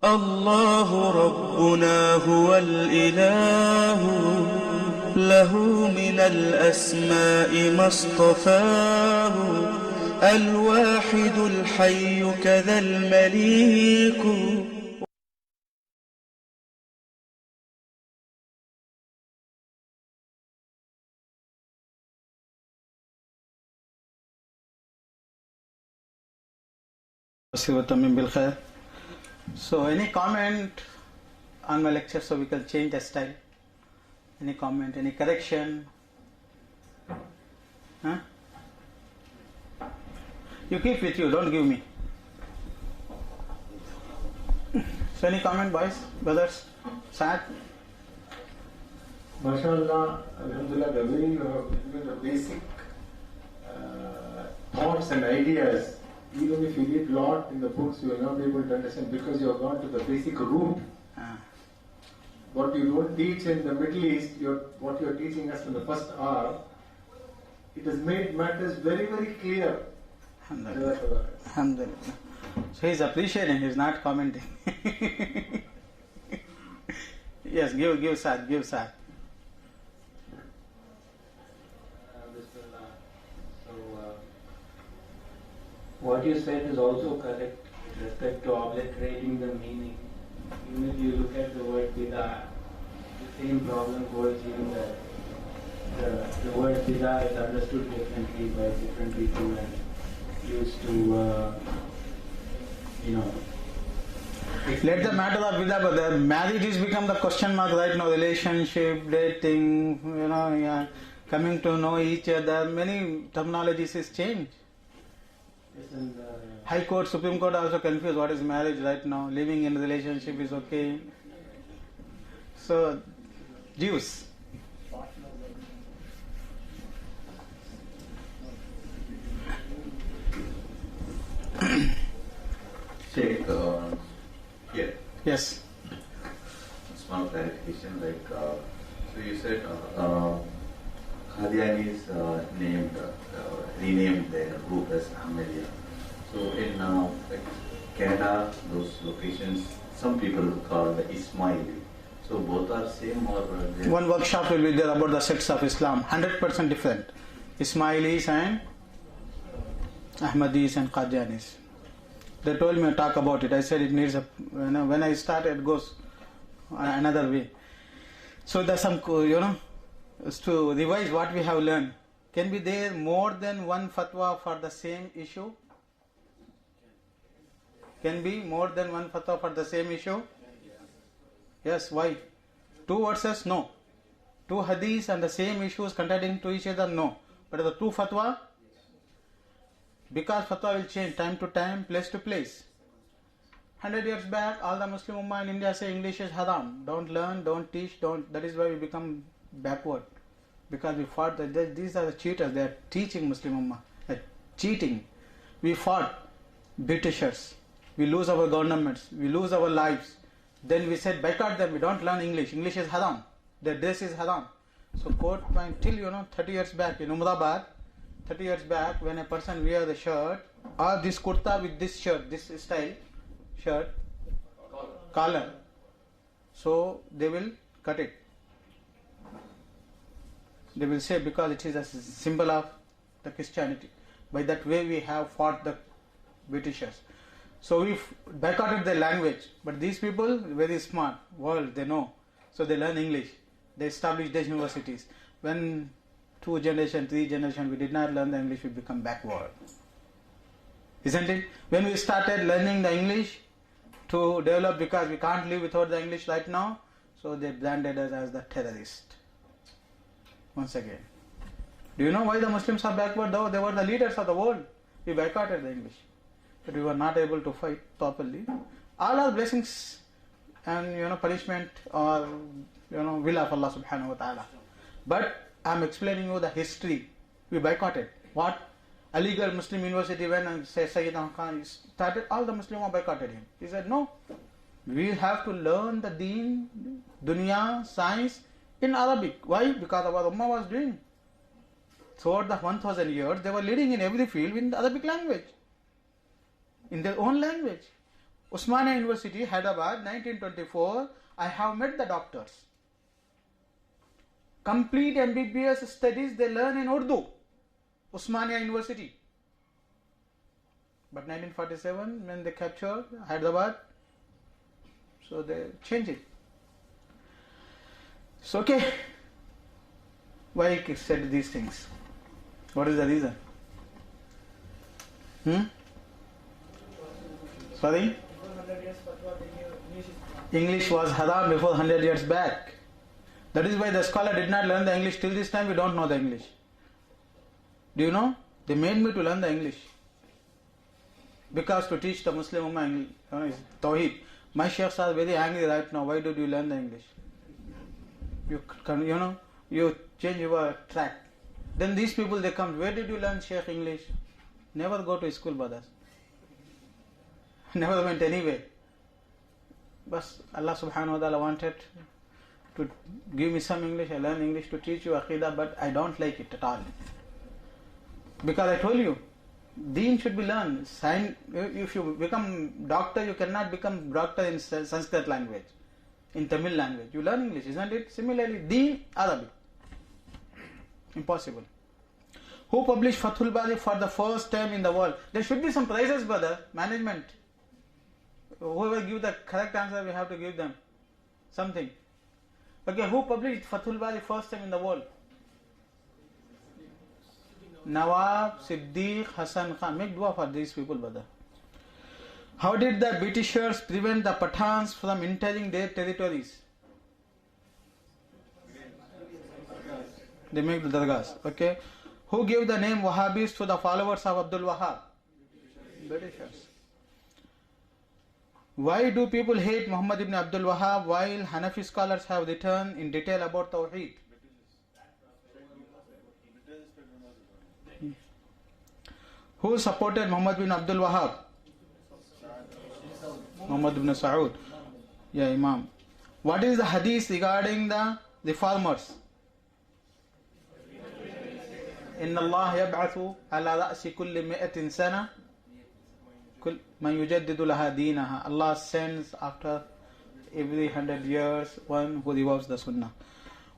الله ربنا هو الإله له من الأسماء ما اصطفاه الواحد الحي كذا المليك. So any comment on my lecture so we can change the style? Any comment, any correction? Huh? You keep with you, don't give me. So any comment, boys, brothers? Sad? MashaAllah, Alhamdulillah, the way you have given the basic thoughts and ideas, even if you read a lot in the books, you will not be able to understand because you have gone to the basic root. What you don't teach in the Middle East, what you are teaching us in the first hour, it has made matters very, very clear. Alhamdulillah. Alhamdulillah. So he's appreciating, he's not commenting. Yes, give Sad, give Sad. What you said is also correct with respect to obliterating the meaning. Even if you look at the word bid'ah, the same problem holds even there. The word bid'ah is understood differently by different people and used to, Let the matter of bid'ah, but the marriage has become the question mark right now. Relationship, dating, coming to know each other. Many terminologies is changed. yes, and, High Court, Supreme Court are also confused. What is marriage right now? Living in a relationship is okay. So, Jews. Shaikh, here. Yes. Small clarification, so you said Qadianis renamed their group as Ahmadiyya. So in Canada, those locations, some people call the Ismaili. So both are same or One workshop will be there about the sects of Islam. 100% different. Ismailis and Ahmadis and Qadianis. They told me to talk about it. I said it needs when I start it goes another way. So there's some, to revise what we have learned. Can be there more than one fatwa for the same issue? Can be more than one fatwa for the same issue? Yes, why? Two verses? No. Two hadiths and the same issues contradicting to each other? No. But the two fatwa? Because fatwa will change time to time, place to place. 100 years back, all the Muslim Ummah in India say English is haram. Don't learn, don't teach, don't. That is why we become backward. Because we fought that these are the cheaters. They are teaching Muslim Ummah. Cheating. We fought Britishers. We lose our governments. We lose our lives. Then we said boycott them. We don't learn English. English is haram. Their dress is haram. So court till 30 years back in Umrabad, 30 years back, when a person wear the shirt or this kurta with this shirt, this style shirt, collar, so they will cut it. They will say because it is a symbol of the Christianity. By that way we have fought the Britishers. So we boycotted their language. But these people, very smart, world, they know. So they learn English. They establish their universities. When 2 generations, 3 generations, we did not learn the English, we become backward. Isn't it? When we started learning the English to develop, because we can't live without the English right now, so they branded us as the terrorist. Once again. Do you know why the Muslims are backward? Though they were the leaders of the world. We boycotted the English. But we were not able to fight properly. All our blessings and punishment or will of Allah subhanahu wa ta'ala. But I am explaining you the history. We boycotted. What? Illegal Muslim University when Sayyidina Khan started, all the Muslims boycotted him. He said, no, we have to learn the deen, dunya, science in Arabic. Why? Because our Ummah was doing. Throughout the 1000 years, they were leading in every field in the Arabic language. In their own language. Osmania University, Hyderabad, 1924, I have met the doctors. Complete MBBS studies they learn in Urdu. Osmania University. But 1947, when they captured Hyderabad, so they changed it. So okay, why he said these things? What is the reason? Sorry? English was haram before 100 years back. That is why the scholar did not learn the English. Till this time we don't know the English. Do you know? They made me to learn the English. Because to teach the Muslim Ummah Tauheed. My sheikhs are very angry right now. Why did you learn the English? You change your track. Then these people, they come, where did you learn Shaikh English? Never go to school, brothers. Never went anywhere. But Allah subhanahu wa ta'ala wanted to give me some English. I learn English to teach you Aqeedah, but I don't like it at all. Because I told you, Deen should be learned. If you become doctor, you cannot become doctor in Sanskrit language, in Tamil language. You learn English, isn't it? Similarly, Deen, Arabic. Impossible. Who published Fathul Bari for the first time in the world? There should be some prizes, brother. Management. Whoever give the correct answer, we have to give them something. Okay, who published Fathul Bari first time in the world? Nawab, Siddiq, Hassan Khan. Make dua for these people, brother. How did the Britishers prevent the Pathans from entering their territories? They make the dargahs. Okay. Who gave the name Wahhabis to the followers of Abdul Wahhab? Britishers. Why do people hate Muhammad ibn Abdul Wahhab while Hanafi scholars have written in detail about Tauheed? Who supported Muhammad ibn Abdul Wahhab? Muhammad ibn Saud. Yeah, Imam. What is the hadith regarding the reformers? إن الله يبعث على رأس كل 100 سنة من يجدد لها دينها. Allah sends after every 100 years one who revives the Sunnah.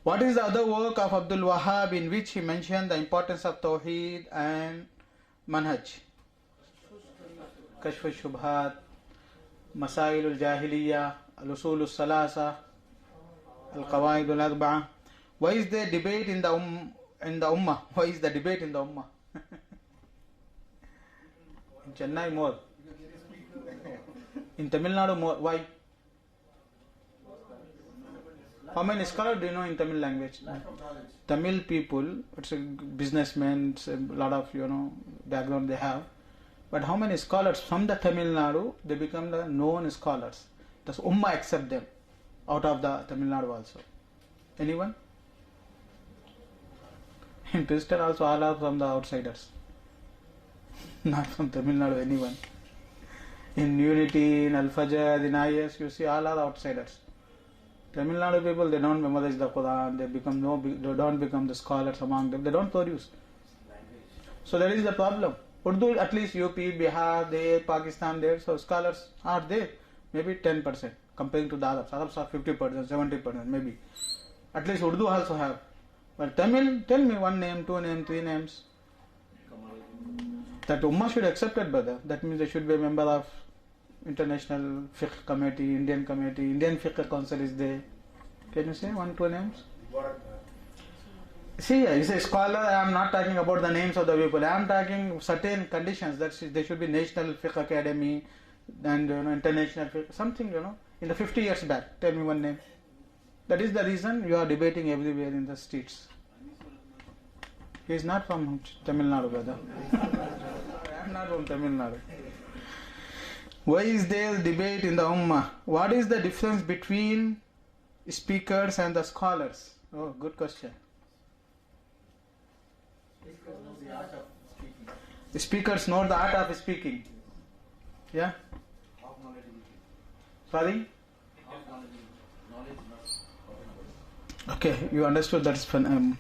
What is the other work of Abdul Wahhab in which he mentioned the importance of Tauheed and Manhaj? Kashf al-Shubhat, Masail al-Jahiliyyah, Al-Usul al-Salasa, Al-Qawaid al-Arba'a. Why is there debate in the Ummah? Why is the debate in the Ummah? In Chennai more. In Tamil Nadu more. Why? How many scholars do you know in Tamil language? Tamil people, it's a businessmen, it's a lot of background they have. But how many scholars from the Tamil Nadu, they become the known scholars? Does Ummah accept them out of the Tamil Nadu also? Anyone? In Twisted also all are from the outsiders. Not from Tamil Nadu, anyone. In Unity, in Al-Fajr, in IS, you see all are outsiders. Tamil Nadu people, they don't memorize the Quran, they don't become the scholars among them, they don't produce. So that is the problem. Urdu, at least UP, Bihar, there, Pakistan, there, so scholars are there, maybe 10% comparing to the Arabs. Arabs are 50%, 70%, maybe. At least Urdu also have. But Tamil, tell me one name, two names, three names. That Ummah should accept it, brother. That means they should be a member of International Fiqh Committee, Indian Committee, Indian Fiqh Council is there. Can you say one, two names? See, he's a scholar. I am not talking about the names of the people. I am talking certain conditions. That there should be National Fiqh Academy and International Fiqh, something, in the 50 years back. Tell me one name. That is the reason you are debating everywhere in the streets. He is not from Tamil Nadu, brother. I am not from Tamil Nadu. Why is there debate in the Ummah? What is the difference between speakers and the scholars? Oh, good question. Speakers know the art of speaking. Yeah? Sorry? Okay, you understood that's fun.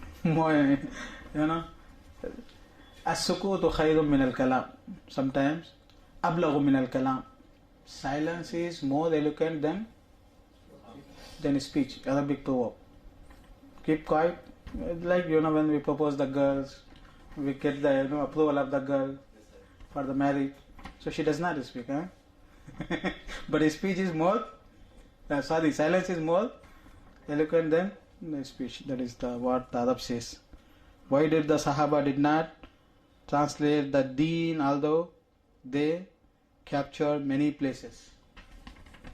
As-sukutu khayrun min al-kalam. Sometimes, ablagu min al-kalam. Silence is more eloquent than speech. Arabic proverb. Keep quiet. Like when we propose the girls, we get the approval of the girl for the marriage. So she does not speak, huh? But speech is more. Silence is more eloquent than the speech. That is what the Arab says. Why did the Sahaba did not translate the Deen, although they captured many places?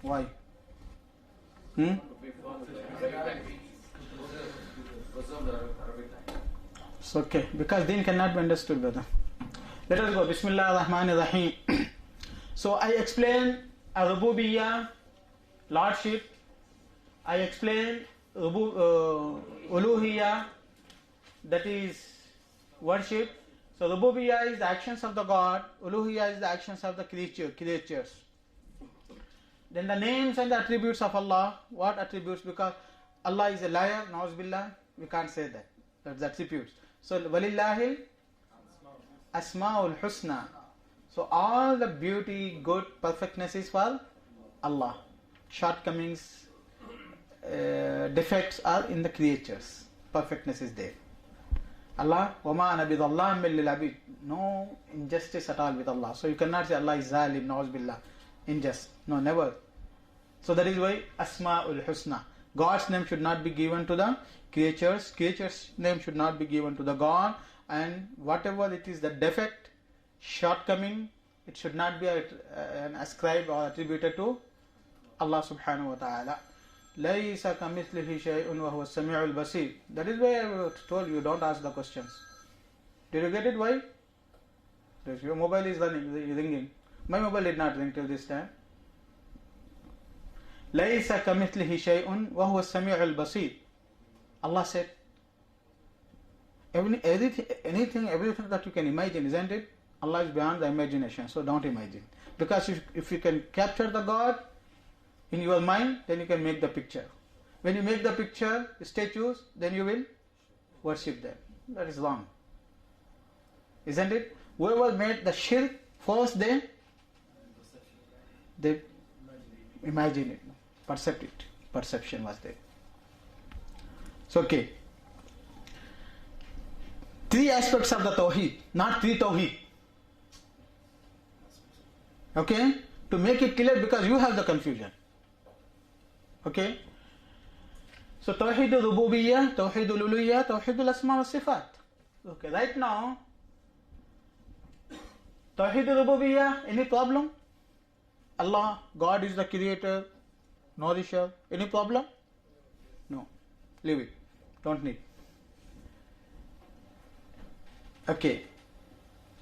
Why? It's okay, because Deen cannot be understood, brother. Let us go. Bismillah ar-Rahman ar-Rahim. So I explained Rububiyyah, Lordship. I explained Uluhiyyah, that is worship. So Rububiyyah is the actions of the God. Uluhiyyah is the actions of the creatures. Then the names and the attributes of Allah. What attributes? Because Allah is a liar, na'uz we can't say that. That's the attributes. So Walillahil Asma'ul Husna. So all the beauty, good, perfectness is for Allah. Shortcomings, defects are in the creatures. Perfectness is there. Allah, وَمَا أَنَا بِظَلَّامٍ لِلْعَبِيدِ. No injustice at all with Allah. So you cannot say Allah is zalim, na'uz billah, unjust. No, never. So that is why Asma'ul Husna. God's name should not be given to the creatures. Creatures' name should not be given to the God. And whatever it is, the defect, shortcoming, it should not be ascribed or attributed to Allah subhanahu wa ta'ala. لَيْسَ كَمِثْلِهِ شَيْءٌ وَهُوَ السَّمِيعُ الْبَصِيرُ. That is why I told you, don't ask the questions. Did you get it? Why? Your mobile is ringing. My mobile did not ring till this time. لَيْسَ كَمِثْلِهِ شَيْءٌ وَهُوَ السَّمِيعُ الْبَصِيرُ. Allah said, everything that you can imagine, isn't it? Allah is beyond the imagination, so don't imagine. Because if you can capture the God in your mind, then you can make the picture. When you make the picture, statues, then you will worship them. That is wrong. Isn't it? Whoever made the shirk first, then they imagine it, percept it. Perception was there. So okay. 3 aspects of the Tauheed, not 3 Tauheed. Okay? To make it clear, because you have the confusion. Okay? So Tauheed al-Rububiyyah, Tauheed al-Uluhiyyah, Tauheed al-Asma wa Sifat. Okay, right now, Tauheed al-Rububiyyah, any problem? Allah, God is the creator, nourisher. Any problem? No. Leave it. Don't need. Okay.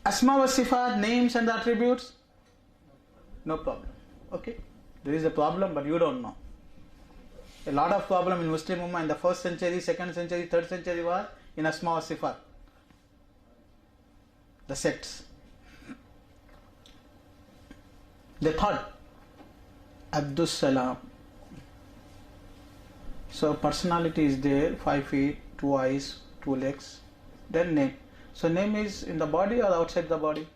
Asma wa Sifat, names and attributes? No problem. Okay. There is a problem, but you don't know. A lot of problem in Muslim Ummah in the 1st century, 2nd century, 3rd century was in Asma wa Sifat. The sects. They thought Abdus Salaam. So personality is there, 5 feet, 2 eyes, 2 legs. Then name. So name is in the body or outside the body?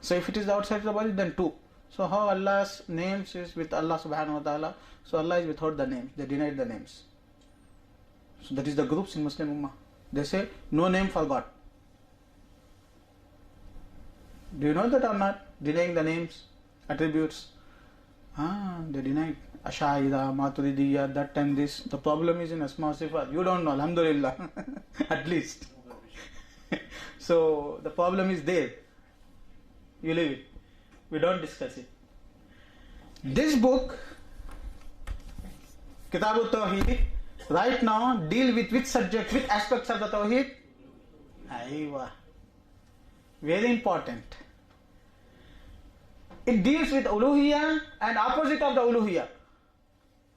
So if it is outside the body, then 2. So how Allah's names is with Allah subhanahu wa ta'ala? So Allah is without the names. They denied the names. So that is the groups in Muslim Ummah. They say no name for God. Do you know that or not? Denying the names, attributes. They denied. Ash'ariyya, Maturidiyya, that and this. The problem is in Asma wa Sifat. You don't know, alhamdulillah. At least. So the problem is there. You leave it. We don't discuss it. This book, Kitaab Tauheed, right now deal with which subject, which aspects of the Tauheed? Aywa. Very important. It deals with Uluhiyyah and opposite of the Uluhiyyah.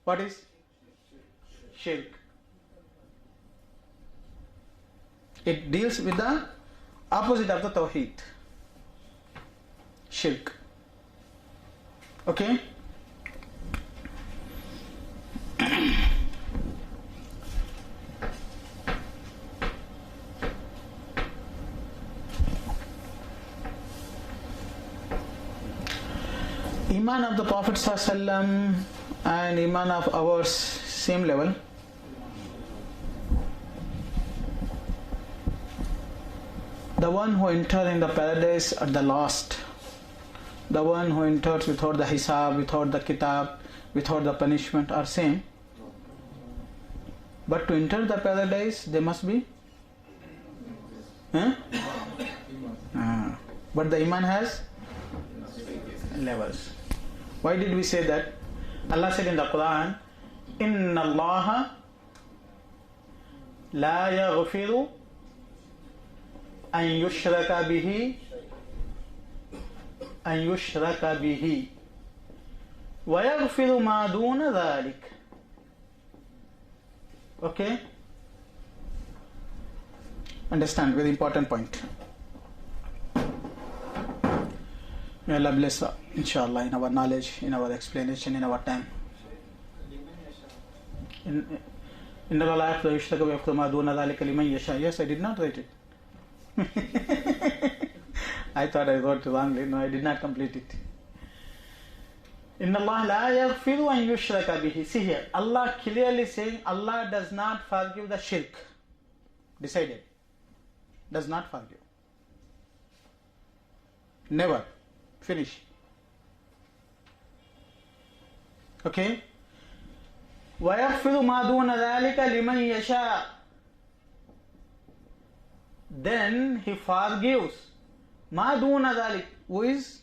What is? Shirk. It deals with the opposite of the Tauheed. Shirk. Okay? Iman of the Prophet ﷺ and Iman of ours same level? The one who enters in the paradise at the last, the one who enters without the hisab, without the kitab, without the punishment are same. But to enter the paradise, they must be. But the iman has levels. Why did we say that? Allah said in the Quran, Inna Allah la yaghfiru an yushraka bihi wa yaghfiru ma duna dhalik. Okay? Understand, very important point. May Allah bless, inshallah, in our knowledge, in our explanation, in our time. In Allah la yaghfiru yushraka wa yaghfiru ma duna dhalika liman yasha. Yes, I did not write it. I thought I wrote wrongly. No, I did not complete it. Inna Allah la yaghfiru an yushraka bihi. See here, Allah clearly saying Allah does not forgive the shirk. Decided. Does not forgive. Never. Finish. Okay? وَيَغْفِرُ مَا دُونَ ذَلِكَ لِمَنْ يَشَاءُ. Then He forgives مَا دُونَ ذَلِكَ, who is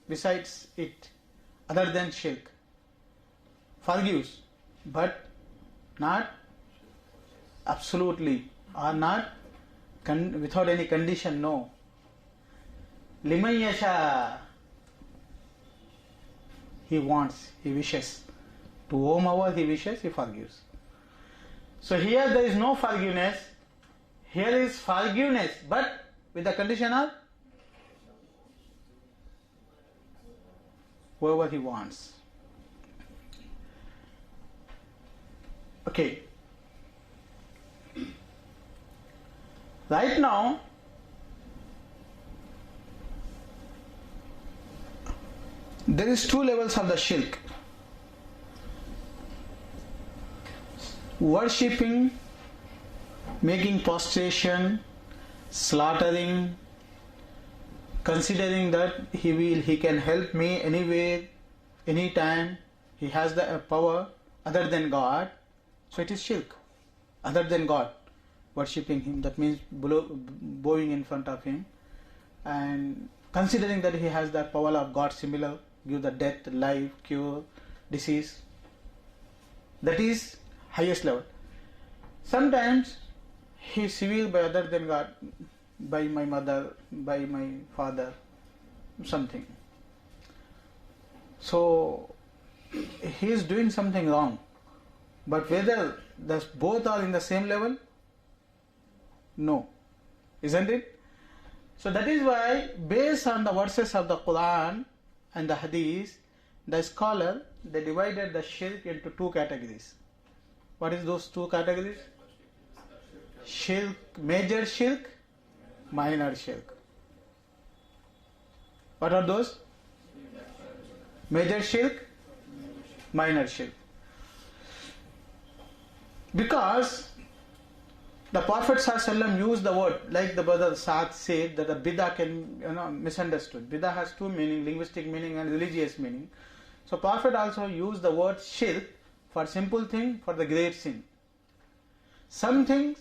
besides it, other than shirk. Forgives, but not absolutely, or not without any condition, no. Liman yasha, He wants, He wishes. To whomever He wishes, He forgives. So here there is no forgiveness. Here is forgiveness, but with the condition of whoever He wants. Okay. Right now, there is two levels of the shirk. Worshipping, making prostration, slaughtering, considering that he can help me anywhere, anytime, he has the power other than God. So it is shirk. Other than God, worshipping Him, that means bowing in front of Him, and considering that He has the power of God, similar, give the death, life, cure, disease. That is highest level. Sometimes he is civil by other than God, by my mother, by my father, something. So he is doing something wrong. But whether both are in the same level? No. Isn't it? So that is why, based on the verses of the Quran and the Hadith, the scholar, they divided the shirk into two categories. What is those two categories? Shirk, major shirk, minor shirk. What are those? Major shirk, minor shirk. Because the Prophet ﷺ used the word, like the brother Saad said, that the bid'ah can misunderstood. Bid'ah has two meaning, linguistic meaning and religious meaning. So Prophet also used the word shirk for simple thing, for the great sin. Some things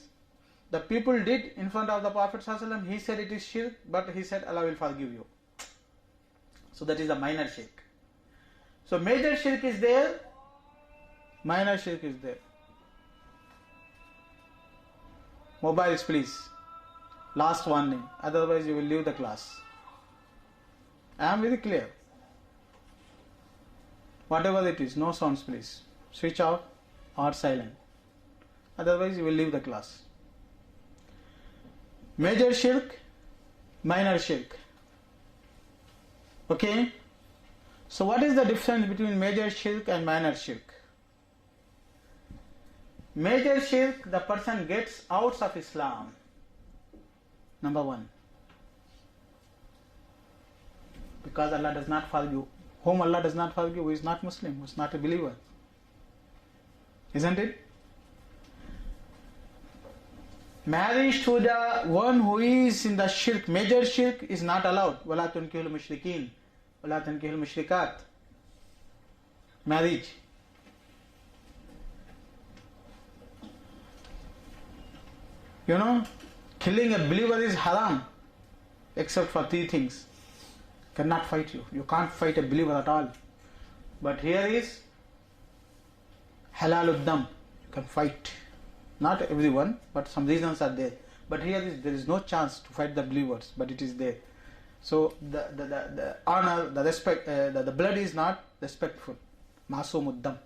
the people did in front of the Prophet ﷺ, he said it is shirk, but he said Allah will forgive you. So that is a minor shirk. So major shirk is there, minor shirk is there. Mobiles please. Last warning, otherwise you will leave the class. I am very clear. Whatever it is, no sounds please. Switch off or silent. Otherwise you will leave the class. Major shirk, minor shirk. Okay? So what is the difference between major shirk and minor shirk? Major shirk, the person gets out of Islam. Number one. Because Allah does not whom Allah does not forgive, who is not Muslim, who is not a believer. Isn't it? Marriage to the one who is in the shirk, major shirk, is not allowed. وَلَا تُنْكِهُ الْمُشْرِكِينَ وَلَا تُنْكِهُ الْمُشْرِكَاتِ. Marriage. You know, killing a believer is haram, except for 3 things. Cannot fight you. You can't fight a believer at all. But here is halal uddam. You can fight. Not everyone, but some reasons are there. But here there is no chance to fight the believers, but it is there. So the honor, the respect, the blood is not respectful. Masum uddam.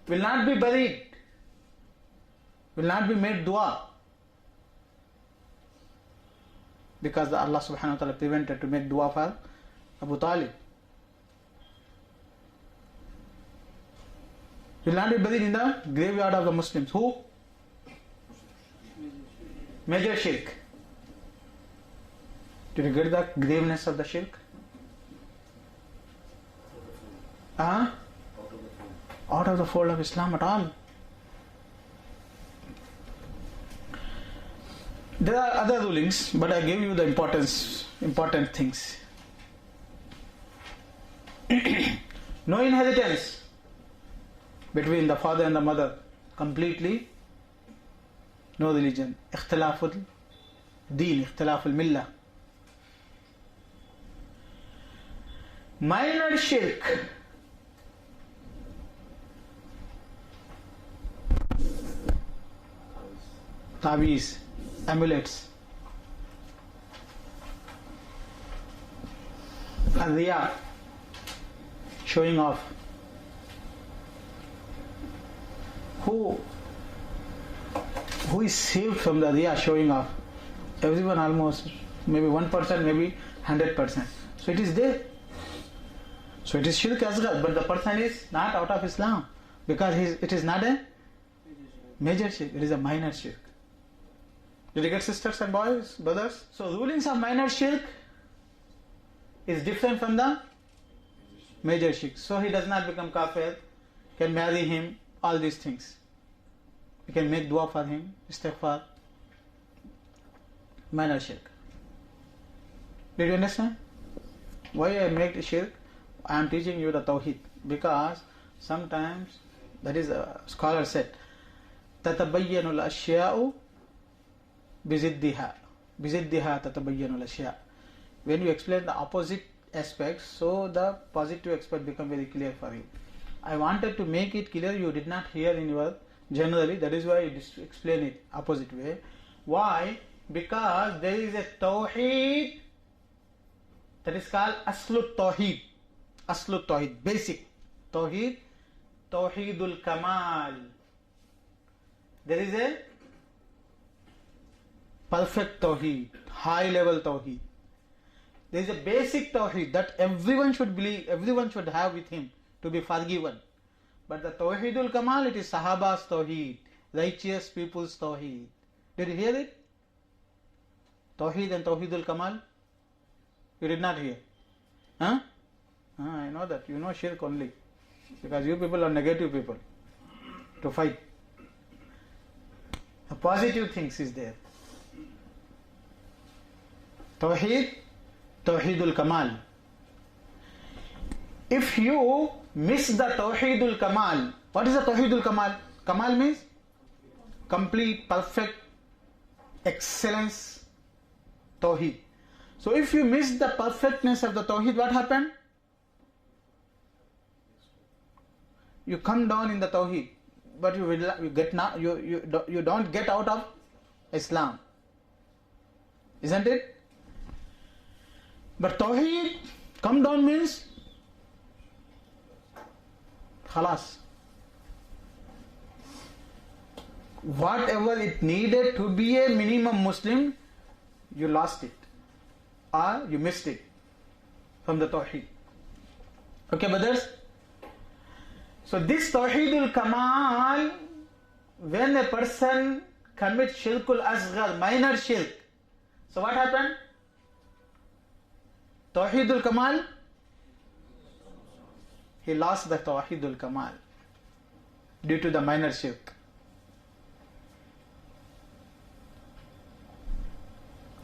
Will not be buried. Will not be made dua. Because Allah subhanahu wa ta'ala prevented to make dua for Abu Talib. Will not be buried in the graveyard of the Muslims. Who? Major shirk. Did you get the graveness of the shirk? Out of the fold of Islam at all. There are other rulings, but I gave you the important things. No inheritance between the father and the mother. Completely no religion. Ikhtilaful deen, ikhtilaful millah. Minor shirk. Taweez, amulets, riya, showing off. Who is saved from the riya, showing off? Everyone almost, maybe 1%, maybe 100%. So it is there. So it is shirk asghar, but the person is not out of Islam because it is not a major shirk, it is a minor shirk. Did you get, sisters and boys, brothers? So rulings of minor shirk is different from the major shirk. So he does not become kafir, can marry him, all these things. We can make dua for him, istighfar. Minor shirk. Did you understand? Why I make shirk? I am teaching you the Tauheed. Because sometimes, that is a scholar said, تَتَبَيَّنُ الْأَشْيَاءُ بِزِدِّهَا تَتَبَيَّنُ الْأَشْيَاءُ. When you explain the opposite aspects, so the positive aspect become very clear for you. I wanted to make it clear, you did not hear in your generally, that is why I explain it opposite way. Why? Because there is a Tauheed that is called Aslut Tauheed. Aslut Tauheed, basic Tauheed, Tauheedul Kamal. There is a perfect Tauheed, high level Tauheed. There is a basic Tauheed that everyone should believe, everyone should have with him to be forgiven. But the Tauheedul Kamal, it is Sahaba's Tauheed, righteous people's Tauheed. Did you hear it? Tauheed and Tauheedul Kamal? You did not hear? Huh? I know that. You know shirk only. Because you people are negative people to fight. The positive things is there. Tauheed, Tauheedul Kamal. If you miss the Tauheedul Kamal, what is the Tauheedul Kamal? Kamal means complete, perfect, excellence, Tauheed. So if you miss the perfectness of the Tauheed, what happened? You come down in the Tauheed, but you don't get out of Islam. Isn't it? But Tauheed, come down means khalas. Whatever it needed to be a minimum Muslim, you lost it. Or you missed it from the Tauheed. Okay, brothers? So this Tauheedul Kamal, when a person commits shirkul asghar, minor shirk, so what happened? Tauheedul Kamal he lost the Tauheedul Kamal due to the minor shirk.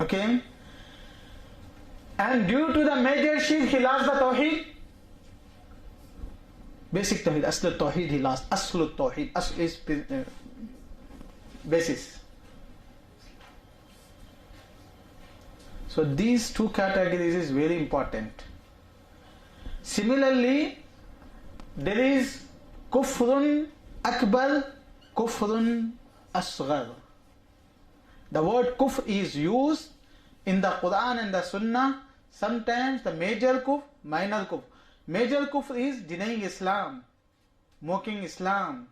Okay? And due to the major shirk, he lost the Tauheed. Basic Tauheed, Asl Tauheed he lost. Asl Tauheed, Asl is basis. So these two categories is very important. Similarly, there is Kufrun Akbar, Kufrun Asghar. The word kufr is used in the Quran and the Sunnah. Sometimes the major kufr, minor kufr. Major kufr is denying Islam, mocking Islam,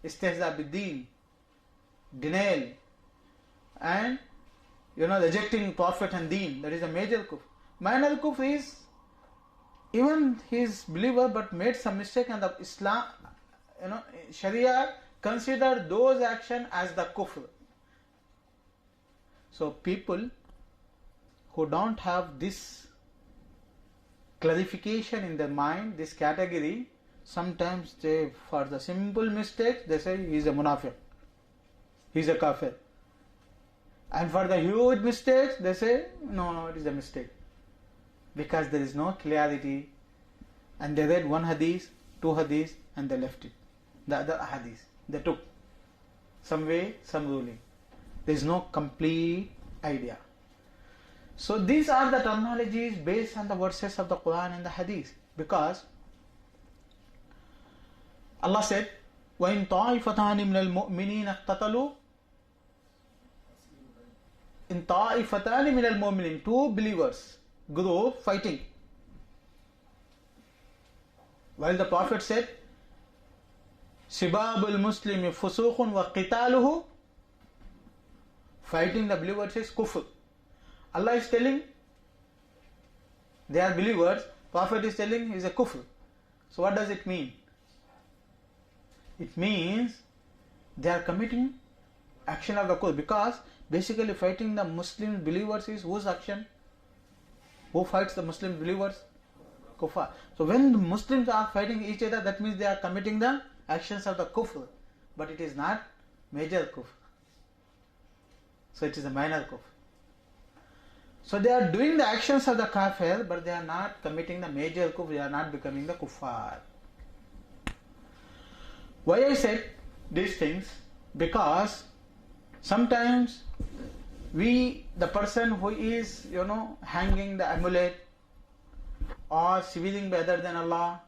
istihza bid-deen, denial, and rejecting Prophet and Deen. That is a major kufr. Minor kufr is even he is believer but made some mistake, and the Islam, Sharia consider those actions as the kufr. So people who don't have this clarification in their mind, this category, sometimes they, for the simple mistake, they say he is a munafiq, he is a kafir. And for the huge mistakes, they say, no, it is a mistake. Because there is no clarity. And they read one hadith, two hadith, and they left it. The other hadith, they took some way, some ruling. There is no complete idea. So these are the terminologies based on the verses of the Quran and the hadith. Because Allah said, وَإِن طَائِفَتَانِ مِنَ الْمُؤْمِنِينَ اقْتَتَلُوا. In ta'ifatani min al-mu'minin, two believers group fighting. While the Prophet said, Sibabul Muslimi fusukhun wa qitaluhu, fighting the believers is kufr. Allah is telling they are believers, Prophet is telling he is a kufr. So what does it mean? It means they are committing action of the kufr, because basically fighting the Muslim believers is whose action? Who fights the Muslim believers? Kuffar. So when the Muslims are fighting each other, that means they are committing the actions of the kufr. But it is not major kufr. So it is a minor kufr. So they are doing the actions of the kafir, but they are not committing the major kufr, they are not becoming the kuffar. Why I said these things? Because sometimes the person who is, hanging the amulet or swearing by other than Allah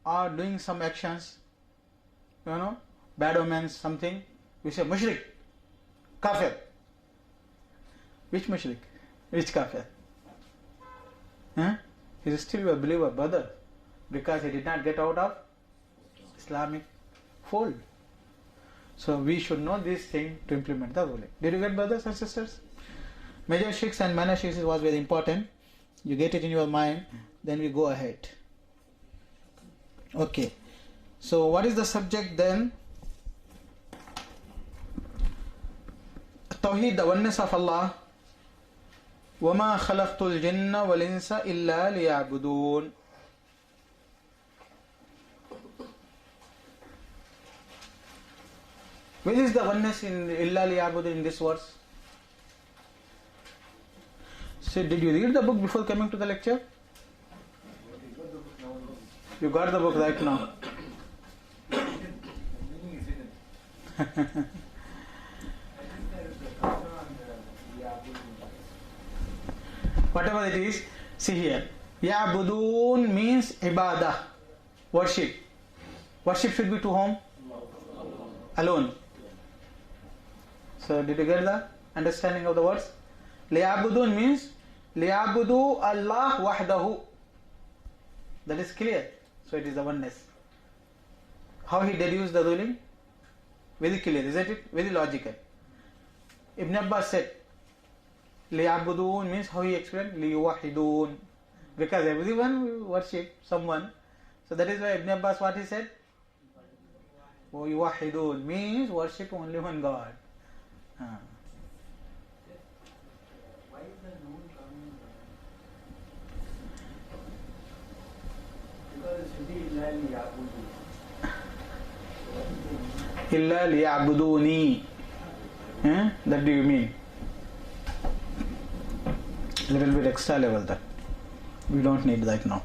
or doing some actions, bad omens, something, we say mushrik, kafir. Which mushrik? Which kafir? He is still a believer, brother, because he did not get out of Islamic fold. So we should know this thing to implement the ruling. Did you get, brothers and sisters? Major shirks and minor shirks was very important. You get it in your mind, then we go ahead. Okay. So what is the subject then? Tauheed, the oneness of Allah. وَمَا خَلَقْتُ الْجِنَّ وَالْإِنسَ إِلَّا لِيَعْبُدُونَ. Which is the oneness in illa liya'budun in this verse? So did you read the book before coming to the lecture? You got the book right now. Whatever it is, see here. Ya'budun means ibadah, worship. Worship should be to whom? Alone. So did you get the understanding of the words? Liya'budun means liyabudu Allah wahdahu. That is clear. So it is the oneness. How he deduced the ruling? Very clear, isn't it? Very logical. Ibn Abbas said, liyabudun means how he explained? Liyuwahidun. Because everyone will worship someone. So that is why Ibn Abbas what he said? Yuwahidun means worship only one God. Why is the noon coming? Because Illa liya'buduni. That do you mean? Little bit extra level that. We don't need that now.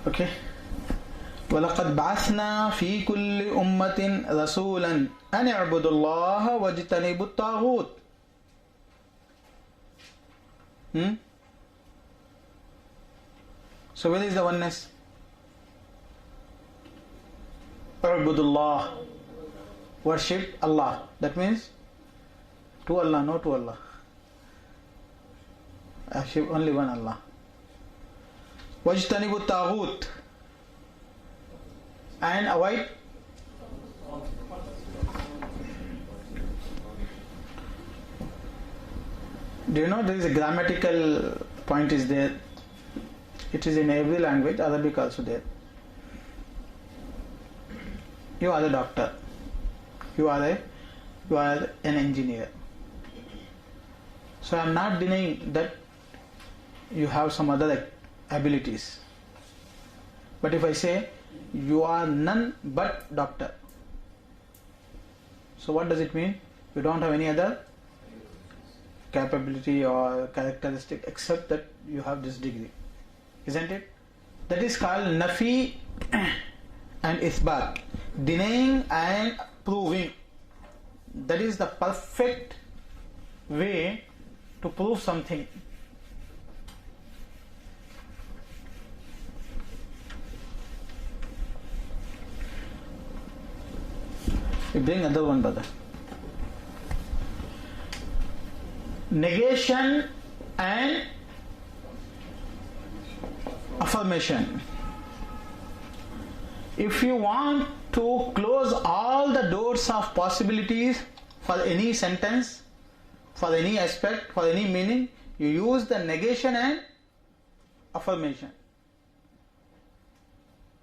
Okay. وَلَقَدْ بَعَثْنَا فِي كُلِّ أُمَّةٍ رَسُولًا أَنِ اعْبُدُوا اللَّهَ وَاجْتَنِبُوا الطَّاغُوتَ. So where is the oneness? U'budullah. Worship Allah. That means to Allah, no to Allah. Worship only one Allah. Wajtanibu taghut. And avoid do you know there is a grammatical point is there? It is in every language, Arabic also there. You are the doctor. You are an engineer. So I am not denying that you have some other abilities. But if I say you are none but doctor, so what does it mean? You don't have any other capability or characteristic except that you have this degree, isn't it? That is called nafi and isbat, denying and proving. That is the perfect way to prove something. You bring another one, brother. Negation and affirmation. If you want to close all the doors of possibilities for any sentence, for any aspect, for any meaning, you use the negation and affirmation.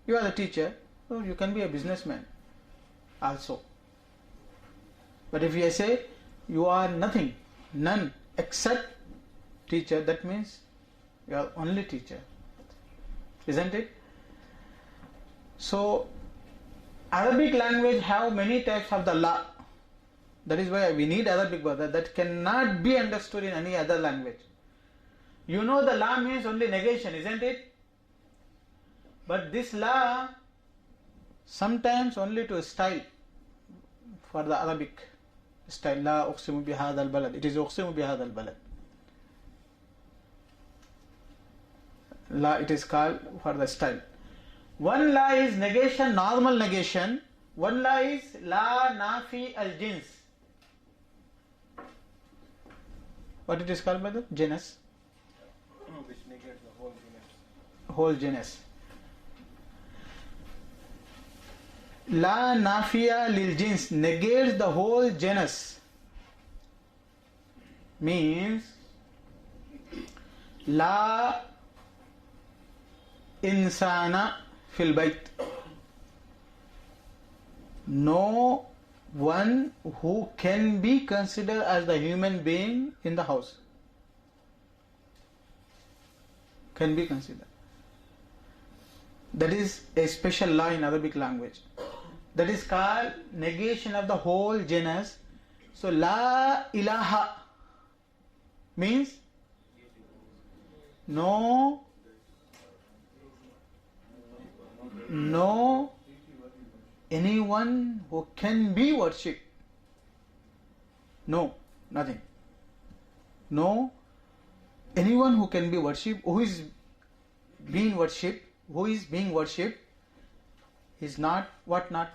You are the teacher, so you can be a businessman also. But if you say you are nothing, none except teacher, that means you are only teacher, isn't it? So Arabic language have many types of the law. That is why we need Arabic, brother. That cannot be understood in any other language. You know the law means only negation, isn't it? But this law sometimes only to style for the Arabic style. La uqsimu bihadha al-balad. It is uqsimu bihadha al-balad. La, it is called for the style. One la is negation, normal negation. One la is la nafi al-jins. What it is called, brother? Genus. Which negates the whole genus. Whole genus. La nafiya lil jins negates the whole genus. Means la insana fil bayt. No one who can be considered as the human being in the house can be considered. That is a special law in Arabic language. That is called negation of the whole genus. So la ilaha means no anyone who can be worshipped. No, nothing. No anyone who can be worshipped, who is being worshipped, is not what not.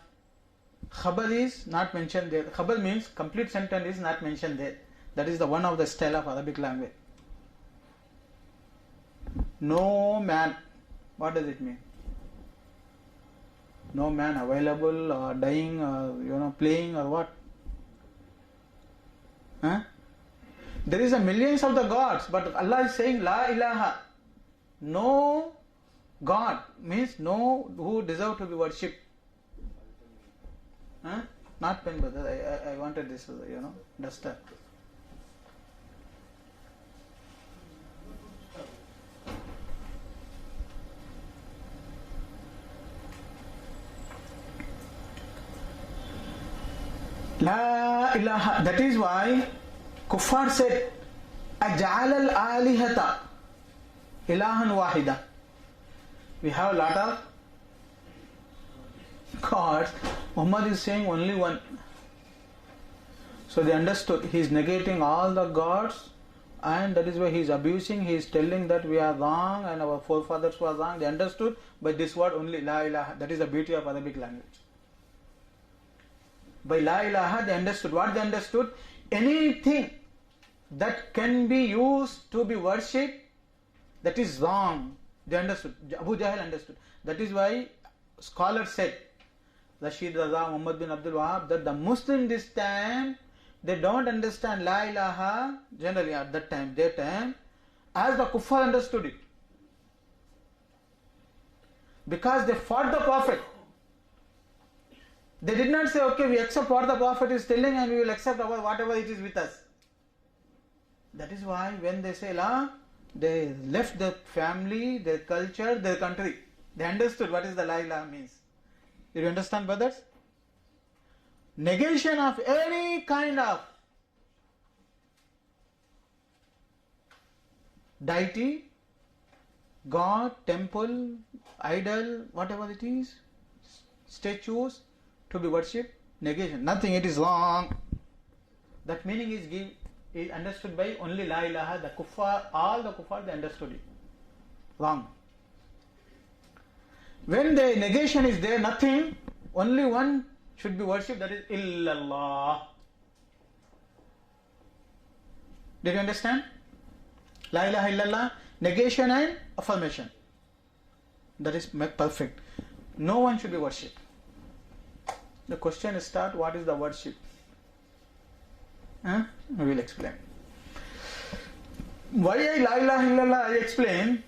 Khabar is not mentioned there. Khabar means complete sentence is not mentioned there. That is the one of the style of Arabic language. No man. What does it mean? No man available or dying or playing or what? Huh? There is a millions of the gods, but Allah is saying La ilaha. No God means no who deserve to be worshipped. Huh? Not pen, brother. I wanted this, duster. La ilaha. That is why Kuffar said, Aj'al al-alihata ilahan wahida. We have a lot of gods. Muhammad is saying only one. So they understood he is negating all the gods, and that is why he is abusing. He is telling that we are wrong and our forefathers were wrong. They understood by this word only, La ilaha. That is the beauty of Arabic language. By La ilaha they understood. What they understood? Anything that can be used to be worshipped, that is wrong. They understood. Abu Jahl understood. That is why scholars said, Rashid Raza, Muhammad bin Abdul Wahab, that the Muslim this time, they don't understand La ilaha generally at that time, their time, as the kuffar understood it. Because they fought the Prophet. They did not say, okay, we accept what the Prophet is telling and we will accept whatever it is with us. That is why when they say La, they left their family, their culture, their country. They understood what is the La ilaha means. Did you understand, brothers? Negation of any kind of deity, God, temple, idol, whatever it is, statues to be worshipped, negation. Nothing, it is wrong. That meaning is understood by only La ilaha. The kuffar, all the kuffar, they understood it. Wrong. When the negation is there, nothing, only one should be worshipped, that is illallah. Did you understand? La ilaha illallah, negation and affirmation. That is perfect. No one should be worshipped. The question is start, what is the worship? We will explain. Why La ilaha illallah I explain?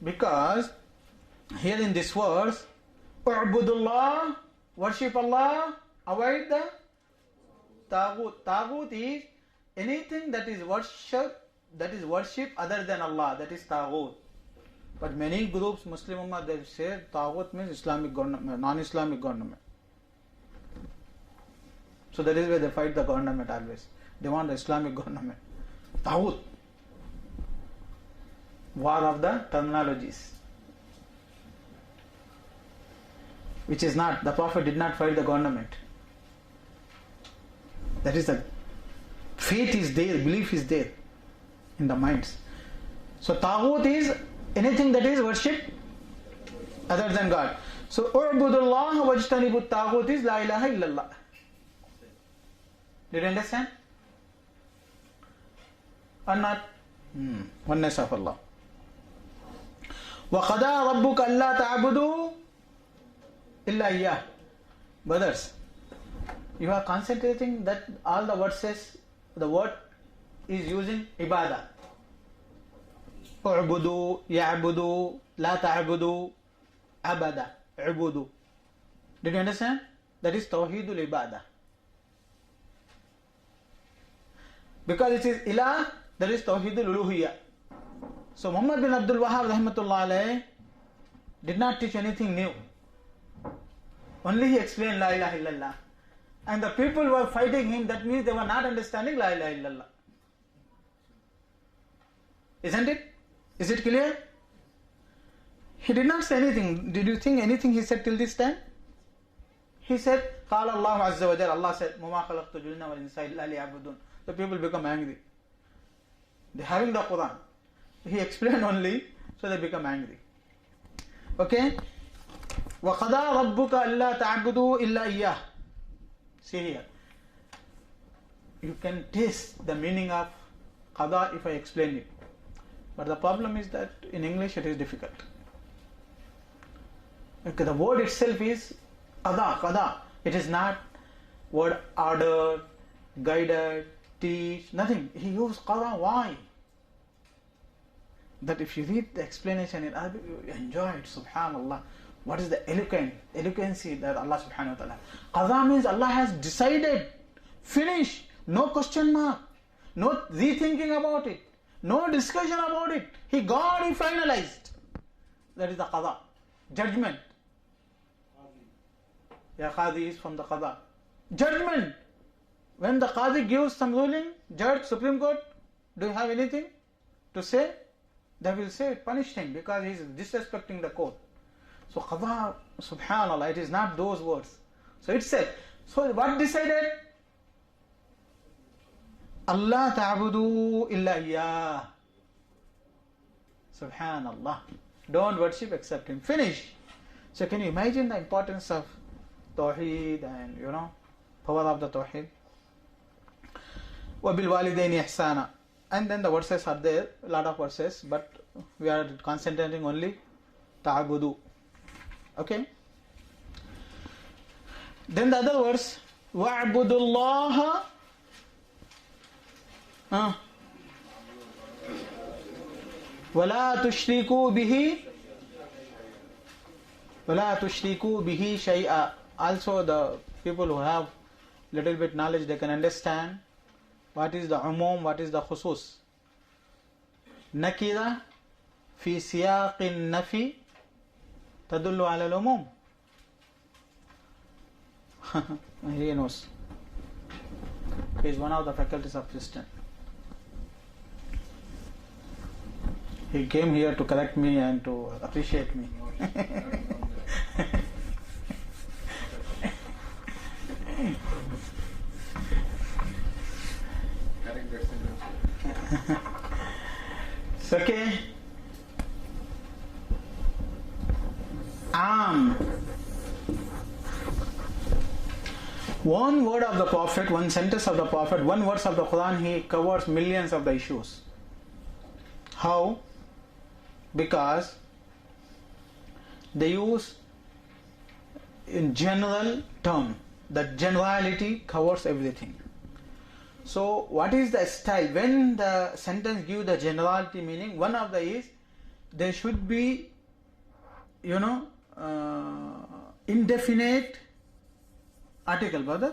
Because here in this verse, U'budullah, worship Allah, avoid the Taghut. Taghut is anything that is worship other than Allah, that is Taghut. But many groups, Muslim Ummah, they say Taghut means Islamic government, non-Islamic government. So that is why they fight the government always. They want the Islamic government. Taghut. War of the terminologies. Which is not, the Prophet did not fight the government. That is the faith is there, belief is there in the minds. So Taghut is anything that is worship other than God. So U'budullah wajtanibut Taghut is La ilaha illallah. Did you understand? Or not? Oneness of Allah. وَقَضَى رَبُّكَ أَلَّا تَعْبُدُوا إِلَّا إِيَّاهُ. Brothers, you are concentrating that all the verses, the word is using ibadah. اعبدوا يعبدوا لا تعبدوا abada, اعبدوا. Did you understand? That is Tauheed ul-Ibadah. Because it is ilah, that is Tauheed ul-Uluhiyya. So Muhammad bin Abdul Wahab rahmatullah alayhi did not teach anything new. Only he explained La ilaha illallah. And the people were fighting him, that means they were not understanding La ilaha illallah. Isn't it? Is it clear? He did not say anything. Did you think anything he said till this time? He said, قال الله عز وجل, Allah said, وَمَا خَلَقْتُ الْجِنَّ وَالْإِنسَ إِلَّا لِيَعْبُدُونَ. The people become angry. They having the Quran. He explained only, so they become angry. Okay? وَقَضَى رَبُّكَ أَلَّا تَعْبُدُوا إِلَّا إِيَّاهُ. See here. You can taste the meaning of qada if I explain it. But the problem is that in English it is difficult. Okay, the word itself is qada. It is not word order, guided, teach, nothing. He used qada. Why? That if you read the explanation in Arabic, you enjoy it. Subhanallah. What is the eloquency that Allah subhanahu wa ta'ala. Qada means Allah has decided. Finish. No question mark. No rethinking about it. No discussion about it. He finalized. That is the qada. Judgment. Ya qadi is from the qada. Judgment. When the Qadi gives some ruling, Judge, Supreme Court, do you have anything to say? They will say, punish him because he is disrespecting the court. So Qadha, subhanallah, it is not those words. So it said, so what decided? Allah ta'budu illa iyyah. Subhanallah. Don't worship except him. Finish. So can you imagine the importance of Tauheed and power of the Tauheed? وَبِالْوَالِدَيْنِ إِحْسَانًا. And then the verses are there, a lot of verses, but we are concentrating only ta'budu. Okay? Then the other verse, وَاعْبُدُ اللَّهَ وَلَا تُشْرِكُوا بِهِ شَيْئًا. Also the people who have little bit knowledge, they can understand what is the umum, what is the khusus. Nakira fi siyaqin nafi tadullu ala al-umum. He knows. He is one of the faculties of Christian. He came here to correct me and to appreciate me. It's okay. One word of the Prophet, one sentence of the Prophet, one verse of the Quran, he covers millions of the issues. How? Because they use in general term. That generality covers everything. So what is the style? When the sentence gives the generality meaning, one of the is there should be indefinite article, brother.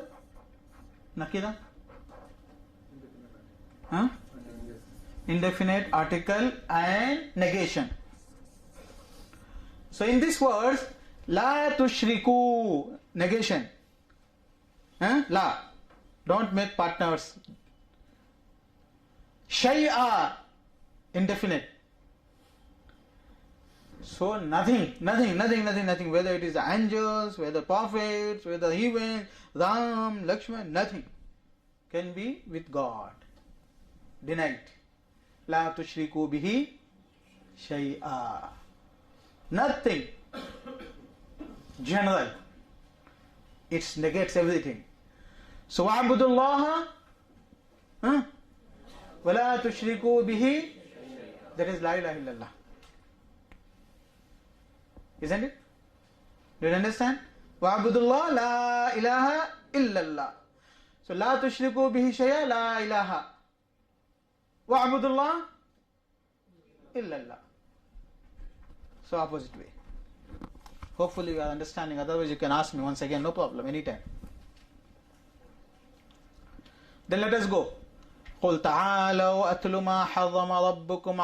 Nakira? Indefinite article and negation. So in this verse, la tushriku, negation. La, don't make partners. Shay'a, indefinite. So nothing, whether it is the angels, whether prophets, whether even Ram, Lakshman, nothing can be with God. Denied. La tushriku bihi shay'a. Nothing. General. It negates everything. So wa'budu Allah wa la tushriku bihi, that is la ilaha illallah. Isn't it? Do you understand? Wa'budu Allah la ilaha illallah. So la tushriku bihi shay'a, la ilaha. Wa'budu Allah illallah. So opposite way. Hopefully you are understanding. Otherwise you can ask me once again, no problem, anytime. Then let us go. قُلْ تَعَالَوْا أَتْلُ مَا حَرَّمَ رَبُّكُمْ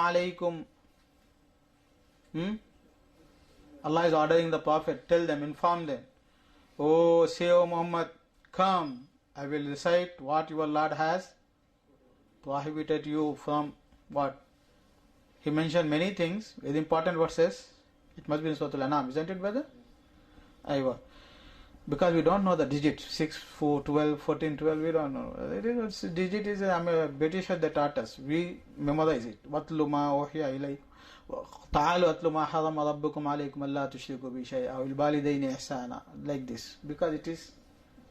عَلَيْكُمْ. Allah is ordering the Prophet, tell them, inform them. Oh, say, O Muhammad, come, I will recite what your Lord has prohibited you from what? He mentioned many things, very important verses. It must be in Surah Al-An'am, isn't it, brother? Aywa. Because we don't know the digit, 6, 4, 12, 14, 12, we don't know. Digit is a British that taught us. We memorize it. وَاتْلُ مَا أُوحِيَ إِلَيْكَ تعالوا أتلوا ما حرم ربكم عليكم ألا تشركوا به شيئا وبالوالدين إحسانا, like this, because it is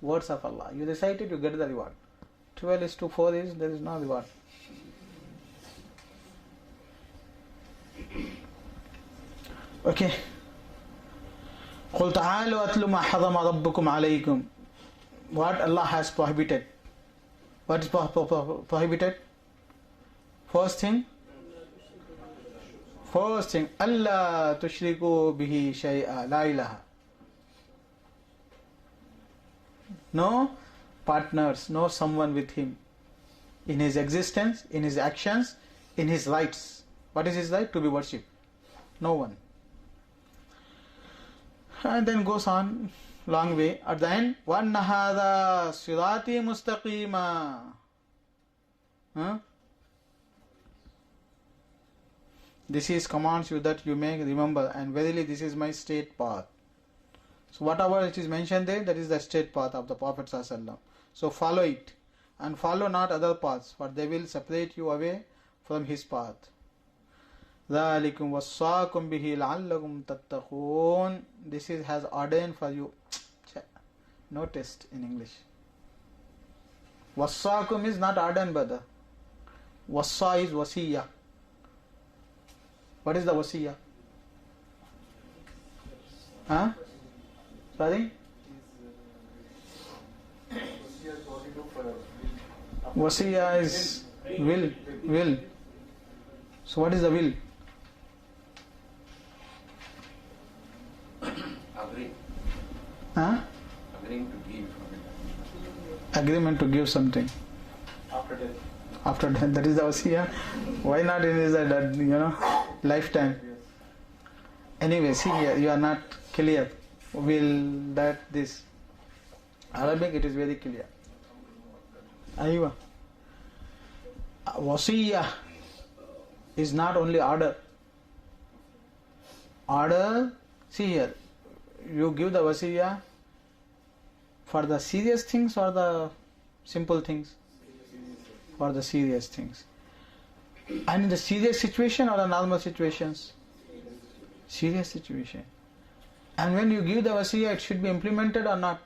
words of Allah. You recite it, you get the reward. 12:4 is, there is no reward. Okay. قل تعالوا أتلوا ما حرم ربكم عليكم. What Allah has prohibited. What is prohibited? First thing, Allah tushriku bihi shay'a, la ilaha. No partners, no someone with him in his existence, in his actions, in his rights. What is his right? To be worshipped. No one. And then goes on, long way. At the end, وَأَنَّ هَذَا صِرَاطِي مُسْتَقِيمًا. This is commands you that you may remember, and verily this is my straight path. So whatever it is mentioned there, that is the straight path of the Prophet ﷺ. So follow it, and follow not other paths, for they will separate you away from his path. ذَلِكُمْ وَصَّاكُمْ بِهِ لَعَلَّكُمْ تَتَّقُونَ. This is has ordained for you. No test in English. Wassakum is not ordained, brother. Wassa is wasiyya. What is the wasiyya? Huh? Sorry? Wasiyya is will. Will. So what is the will? Agree. Huh? Agreeing to give. Agreement to give something. After death. After death, that is the wasiyya. Why not in his lifetime? Anyway, see here, you are not clear. Will that this? Arabic, it is very clear. Aywa. Wasiyya is not only order. Order, see here, you give the wasiyya for the serious things or the simple things? For the serious things. And in the serious situation or the normal situations? Serious situation. And when you give the wasiyya, it should be implemented or not?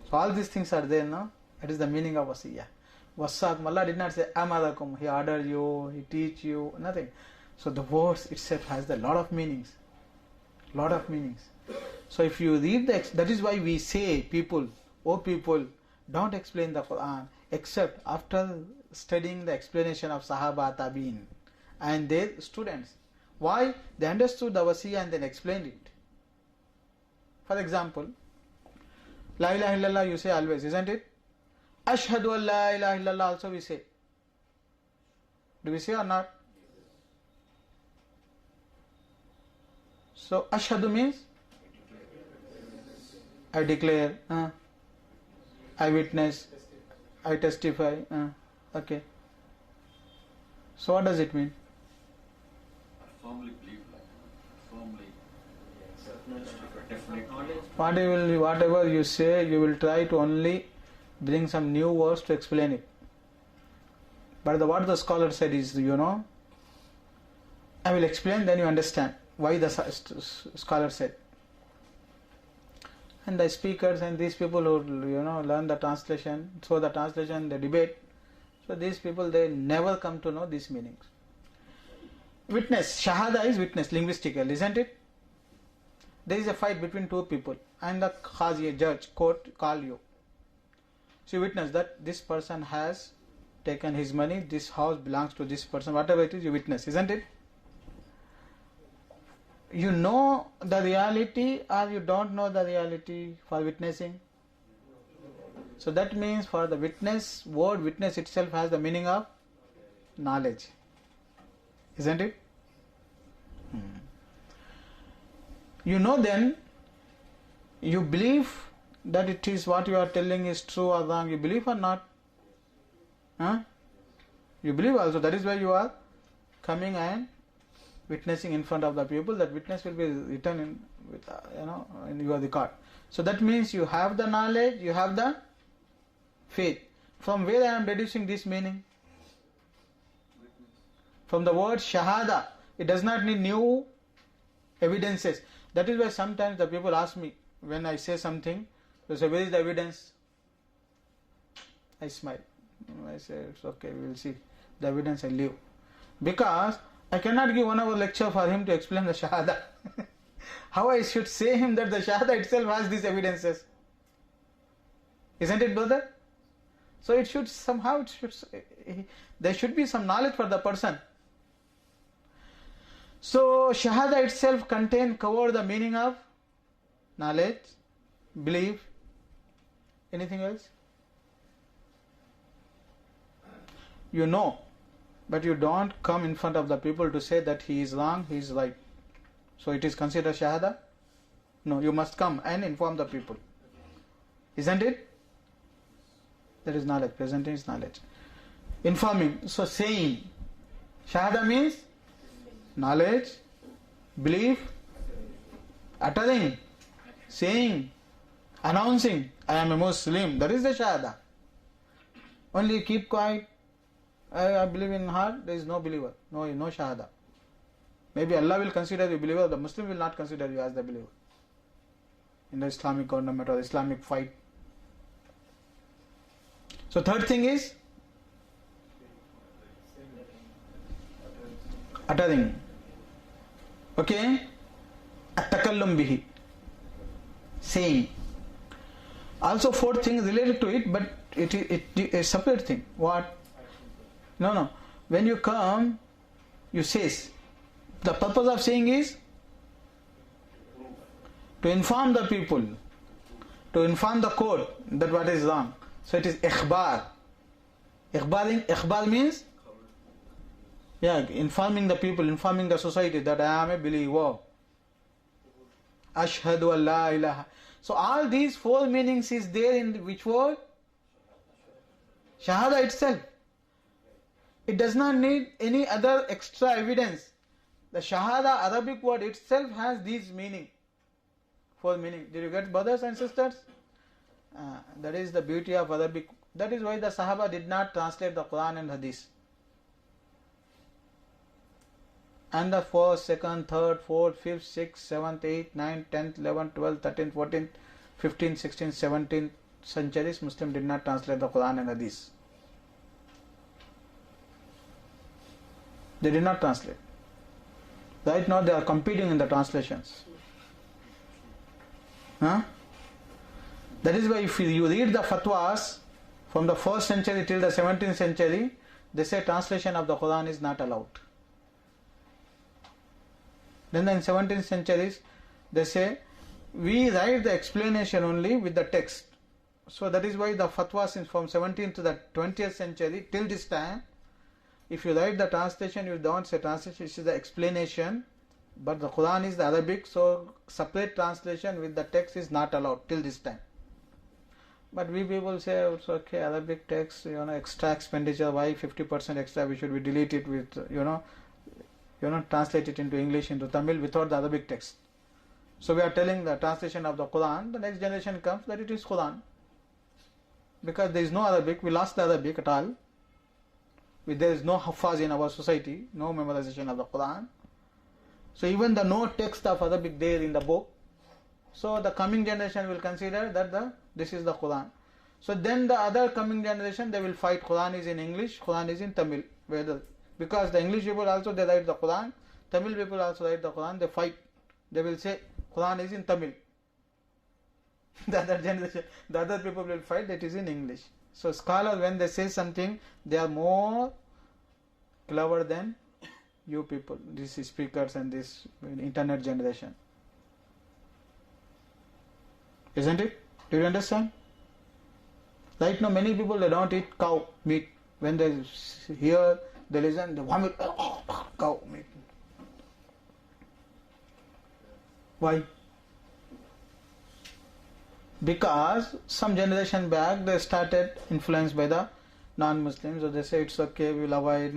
So all these things are there, no? That is the meaning of wasiyya. Wassakum, Allah did not say amarakum, He ordered you, He teach you, nothing. So the words itself has a lot of meanings. Lot of meanings. So if you read that is why we say people, don't explain the Quran except after studying the explanation of Sahaba Tabi'in and their students. Why? They understood the wasiyya and then explained it. For example, La ilaha illallah you say always, isn't it? Ashhadu an la ilaha illallah also we say. Do we say or not? So ashhadu means I declare, I witness, I testify. Okay. So what does it mean? Firmly believe, definitely. Whatever you say, you will try to only bring some new words to explain it. But what the scholar said is, I will explain, then you understand why the scholar said. And the speakers and these people who learn the translation, so the translation, the debate, so these people, they never come to know these meanings. Witness, shahada is witness, linguistical, isn't it? There is a fight between two people and the Qazi, a judge, court, call you. So you witness that this person has taken his money, this house belongs to this person, whatever it is, you witness, isn't it? You know the reality or you don't know the reality for witnessing? So that means for the witness, word witness itself has the meaning of knowledge. Isn't it? You know then, you believe that it is what you are telling is true or wrong. You believe or not? You believe also. That is why you are coming and witnessing in front of the people. That witness will be written in your record. So that means you have the knowledge, you have the faith. From where I am deducing this meaning? From the word shahada. It does not need new evidences. That is why sometimes the people ask me, when I say something, they say, where is the evidence? I smile. I say, it's okay, we will see. The evidence I leave. Because I cannot give 1 hour lecture for him to explain the shahada. How I should say him that the shahada itself has these evidences? Isn't it, brother? So it should somehow, there should be some knowledge for the person. So shahada itself cover the meaning of knowledge, belief. Anything else? You know, but you don't come in front of the people to say that he is wrong, he is right. So it is considered shahada? No, you must come and inform the people. Isn't it? That is knowledge. Presenting is knowledge. Informing. So saying. Shahada means knowledge, belief, uttering, saying, announcing, I am a Muslim. That is the Shahada. Only you keep quiet. I believe in heart, there is no believer. No Shahada. Maybe Allah will consider you believer, the Muslim will not consider you as the believer. In the Islamic government or Islamic fight. So third thing is uttering. Okay? At-takallum bihi. Saying. Also fourth thing is related to it, but it is a separate thing. What? No. When you come, you say. The purpose of saying is to inform the people, to inform the court that what is wrong. So it is ikhbar. Ikhbar means informing the people, informing the society that I am a believer. Ashhadu an la ilaha. So all these four meanings is there in which word? Shahada itself. It does not need any other extra evidence. The Shahada Arabic word itself has these meaning. Four meaning. Did you get, brothers and sisters? That is the beauty of Arabic. That is why the Sahaba did not translate the Quran and Hadith. And the 1st, 2nd, 3rd, 4th, 5th, 6th, 7th, 8th, 9th, 10th, 11th, 12th, 13th, 14th, 15th, 16th, 17th centuries, Muslim did not translate the Quran and Hadith. They did not translate. Right now they are competing in the translations. That is why if you read the fatwas from the 1st century till the 17th century, they say translation of the Quran is not allowed. Then in 17th centuries, they say, we write the explanation only with the text. So that is why the fatwas from 17th to the 20th century, till this time, if you write the translation, you don't say translation, it is the explanation. But the Quran is the Arabic, so separate translation with the text is not allowed till this time. But we people say, it's okay, Arabic text, extra expenditure, why 50% extra, we should be delete it with, translate it into English, into Tamil without the Arabic text. So we are telling the translation of the Quran, the next generation comes that it is Quran. Because there is no Arabic, we lost the Arabic at all. There is no hafaz in our society, no memorization of the Quran. So even the no text of Arabic there in the book. So the coming generation will consider that this is the Quran. So then the other coming generation, they will fight. Quran is in English, Quran is in Tamil. Because the English people also, they write the Quran. Tamil people also write the Quran. They fight. They will say Quran is in Tamil. The other generation, the other people will fight that is in English. So scholars, when they say something, they are more clever than you people, these speakers and this internet generation. Isn't it? Do you understand? Right now many people, they don't eat cow meat. When they hear, they listen, they vomit, cow meat. Why? Because some generation back they started influenced by the non-Muslims, so they say it's okay, we'll avoid,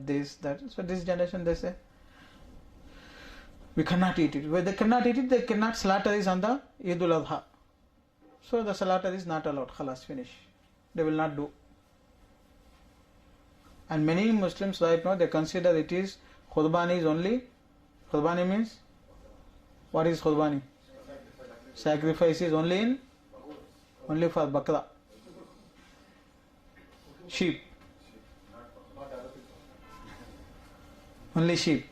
this, that. So this generation they say, we cannot eat it. Where they cannot eat it, they cannot slaughter it on the Eid al-Adha. So the slaughter is not allowed, khalas, finish. They will not do. And many Muslims right now, they consider it is, Qurbani is only, Qurbani means, what is Qurbani? Sacrifice is only for Bakra. Sheep. Only sheep.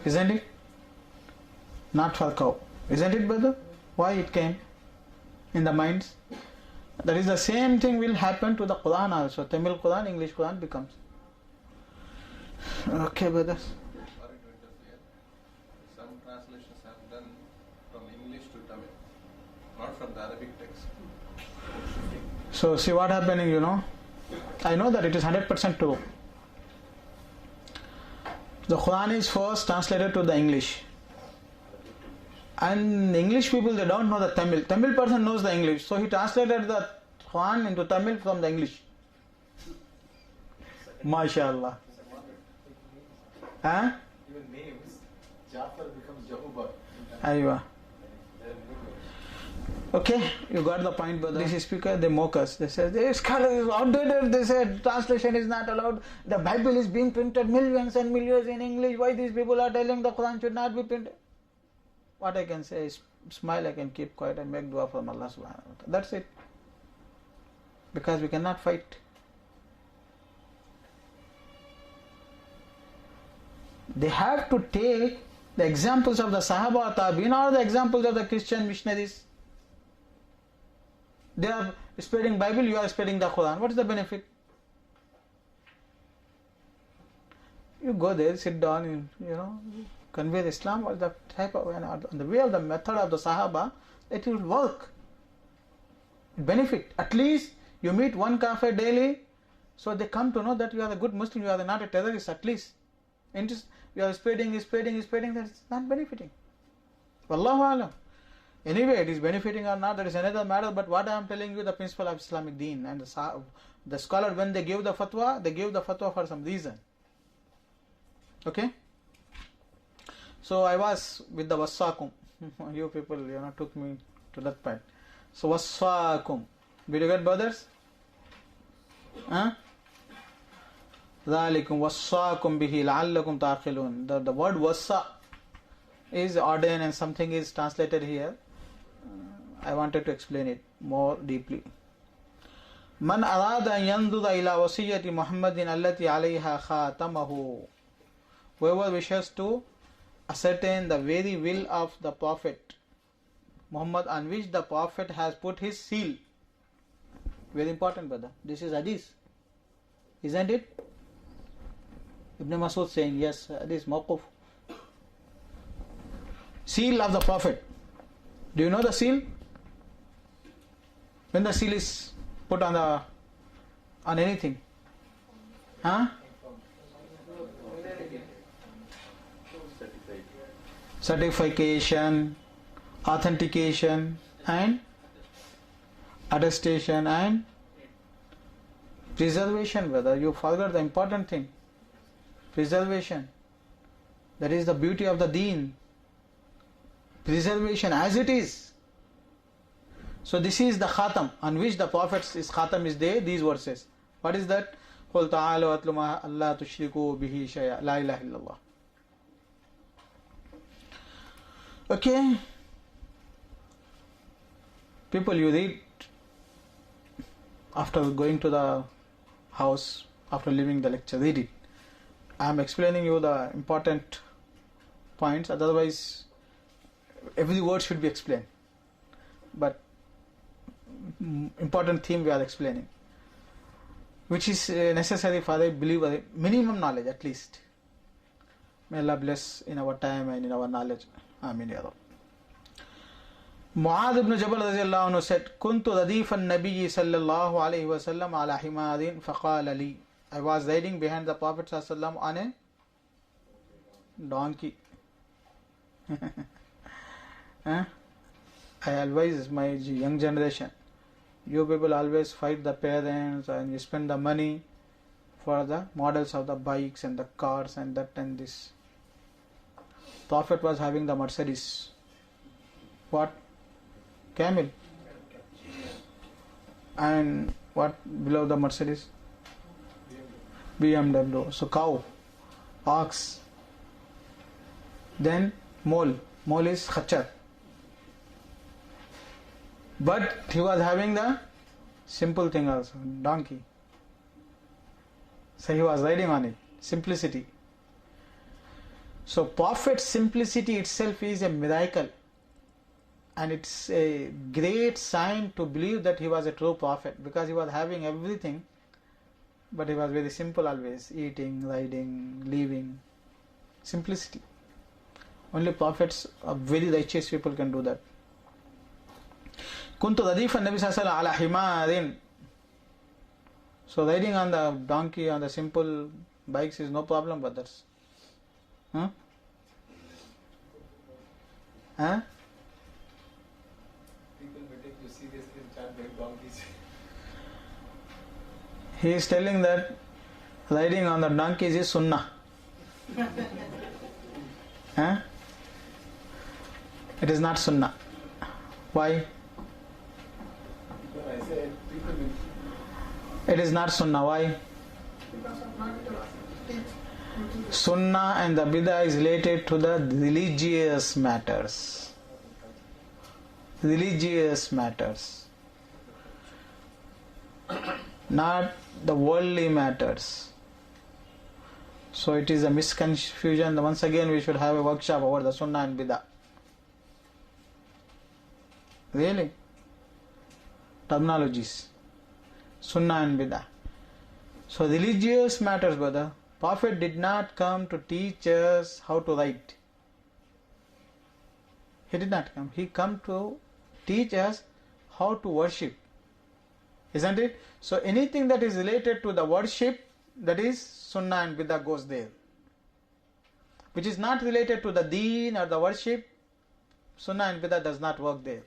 Isn't it? Not for cow. Isn't it, brother? Why it came in the minds? That is the same thing will happen to the Quran also. Tamil Quran, English Quran becomes. Okay, brothers. Sorry to interfere. Some translations have done from English to Tamil, not from the Arabic text. So see what happening, I know that it is 100% true. The Quran is first translated to the English. And English people, they don't know the Tamil. Tamil person knows the English, so he translated the Quran into Tamil from the English. MashaAllah. Huh? Even names, Jafar becomes Jehovah. Aywa. Okay, you got the point, brother. This speaker, they mock us. They say, this scholar is outdated. They said translation is not allowed. The Bible is being printed millions and millions in English. Why these people are telling the Quran should not be printed? What I can say is smile, I can keep quiet and make dua from Allah subhanahu wa ta'ala. That's it. Because we cannot fight. They have to take the examples of the Sahaba or Tabi'in or the examples of the Christian missionaries. They are spreading Bible, you are spreading the Quran. What is the benefit? You go there, sit down, and, convey Islam or the type of, the way of the method of the Sahaba, it will work. Benefit. At least you meet one kafir daily, so they come to know that you are a good Muslim, you are not a terrorist at least. You are spreading, that is not benefiting. Wallahu alam. Anyway, it is benefiting or not, that is another matter, but what I am telling you, the principle of Islamic deen, and the scholar, when they give the fatwa, they give the fatwa for some reason. Okay? So I was with the wassakum. You people, took me to that point. So wassakum. Did you get, brothers? Huh? ذَلِكُمْ وَصَّاكُمْ بِهِ لَعَلَّكُمْ تَعْقِلُونَ. The word wassa is ordained and something is translated here. I wanted to explain it more deeply. مَنْ أَرَادَ أَنْ يَنْظُرَ إِلَى وَصِيَّةِ مُحَمَّدٍ الَّتِي عَلَيْهَا خَاتَمَهُ. Whoever wishes to ascertain the very will of the Prophet Muhammad, on which the Prophet has put his seal. Very important, brother. This is hadith, isn't it? Ibn Masud saying, yes, hadith mawquf. Seal of the Prophet. Do you know the seal? When the seal is put on anything, huh? Certification, authentication, and attestation and preservation, brother. You forgot the important thing. Preservation. That is the beauty of the deen. Preservation as it is. So this is the khatam on which the Prophet's khatam is there, these verses. What is that? قُلْ تَعَالُوا أَتْلُ مَا أَلَّا تُشْرِكُوا بِهِ شَيْئًا لَا إِلَهَ إِلَّا اللَّهِ. Okay. People, you read after going to the house, after leaving the lecture, read it. I am explaining you the important points, otherwise every word should be explained. But important theme we are explaining, which is necessary for a believer, minimum knowledge at least. May Allah bless in our time and in our knowledge. Amin ya Rabb. Mu'adh ibn Jabal radiyallahu anhu said, كنت رديف النبي صلى الله عليه وسلم على حمار فقال لي. I was riding behind the Prophet sallallahu alaihi wasallam on a donkey. I advise my young generation, you people always fight the parents and you spend the money for the models of the bikes and the cars and that and this. Prophet was having the Mercedes. What? Camel. And what below the Mercedes? BMW. So cow, ox, then mole. Mole is khachar. But he was having the simple thing also, donkey. So he was riding on it. Simplicity. So Prophet's simplicity itself is a miracle. And it's a great sign to believe that he was a true prophet, because he was having everything, but he was very simple always, eating, riding, living. Simplicity. Only prophets or very righteous people can do that. Kuntu radifan Nabi sallallahu ala himarin. So riding on the donkey, on the simple bikes is no problem, brothers. Huh? can't make donkeys. He is telling that riding on the donkeys is sunnah. Huh? It is not sunnah. Why? But I said people will. It is not sunnah. Why? Sunnah and the bid'ah is related to the religious matters. Religious matters. Not the worldly matters. So it is a misconfusion. Once again we should have a workshop over the sunnah and bid'ah. Really? Terminologies. Sunnah and bid'ah. So religious matters, brother. Prophet did not come to teach us how to write. He did not come. He come to teach us how to worship. Isn't it? So anything that is related to the worship, that is sunnah and bid'ah goes there. Which is not related to the deen or the worship, sunnah and bid'ah does not work there.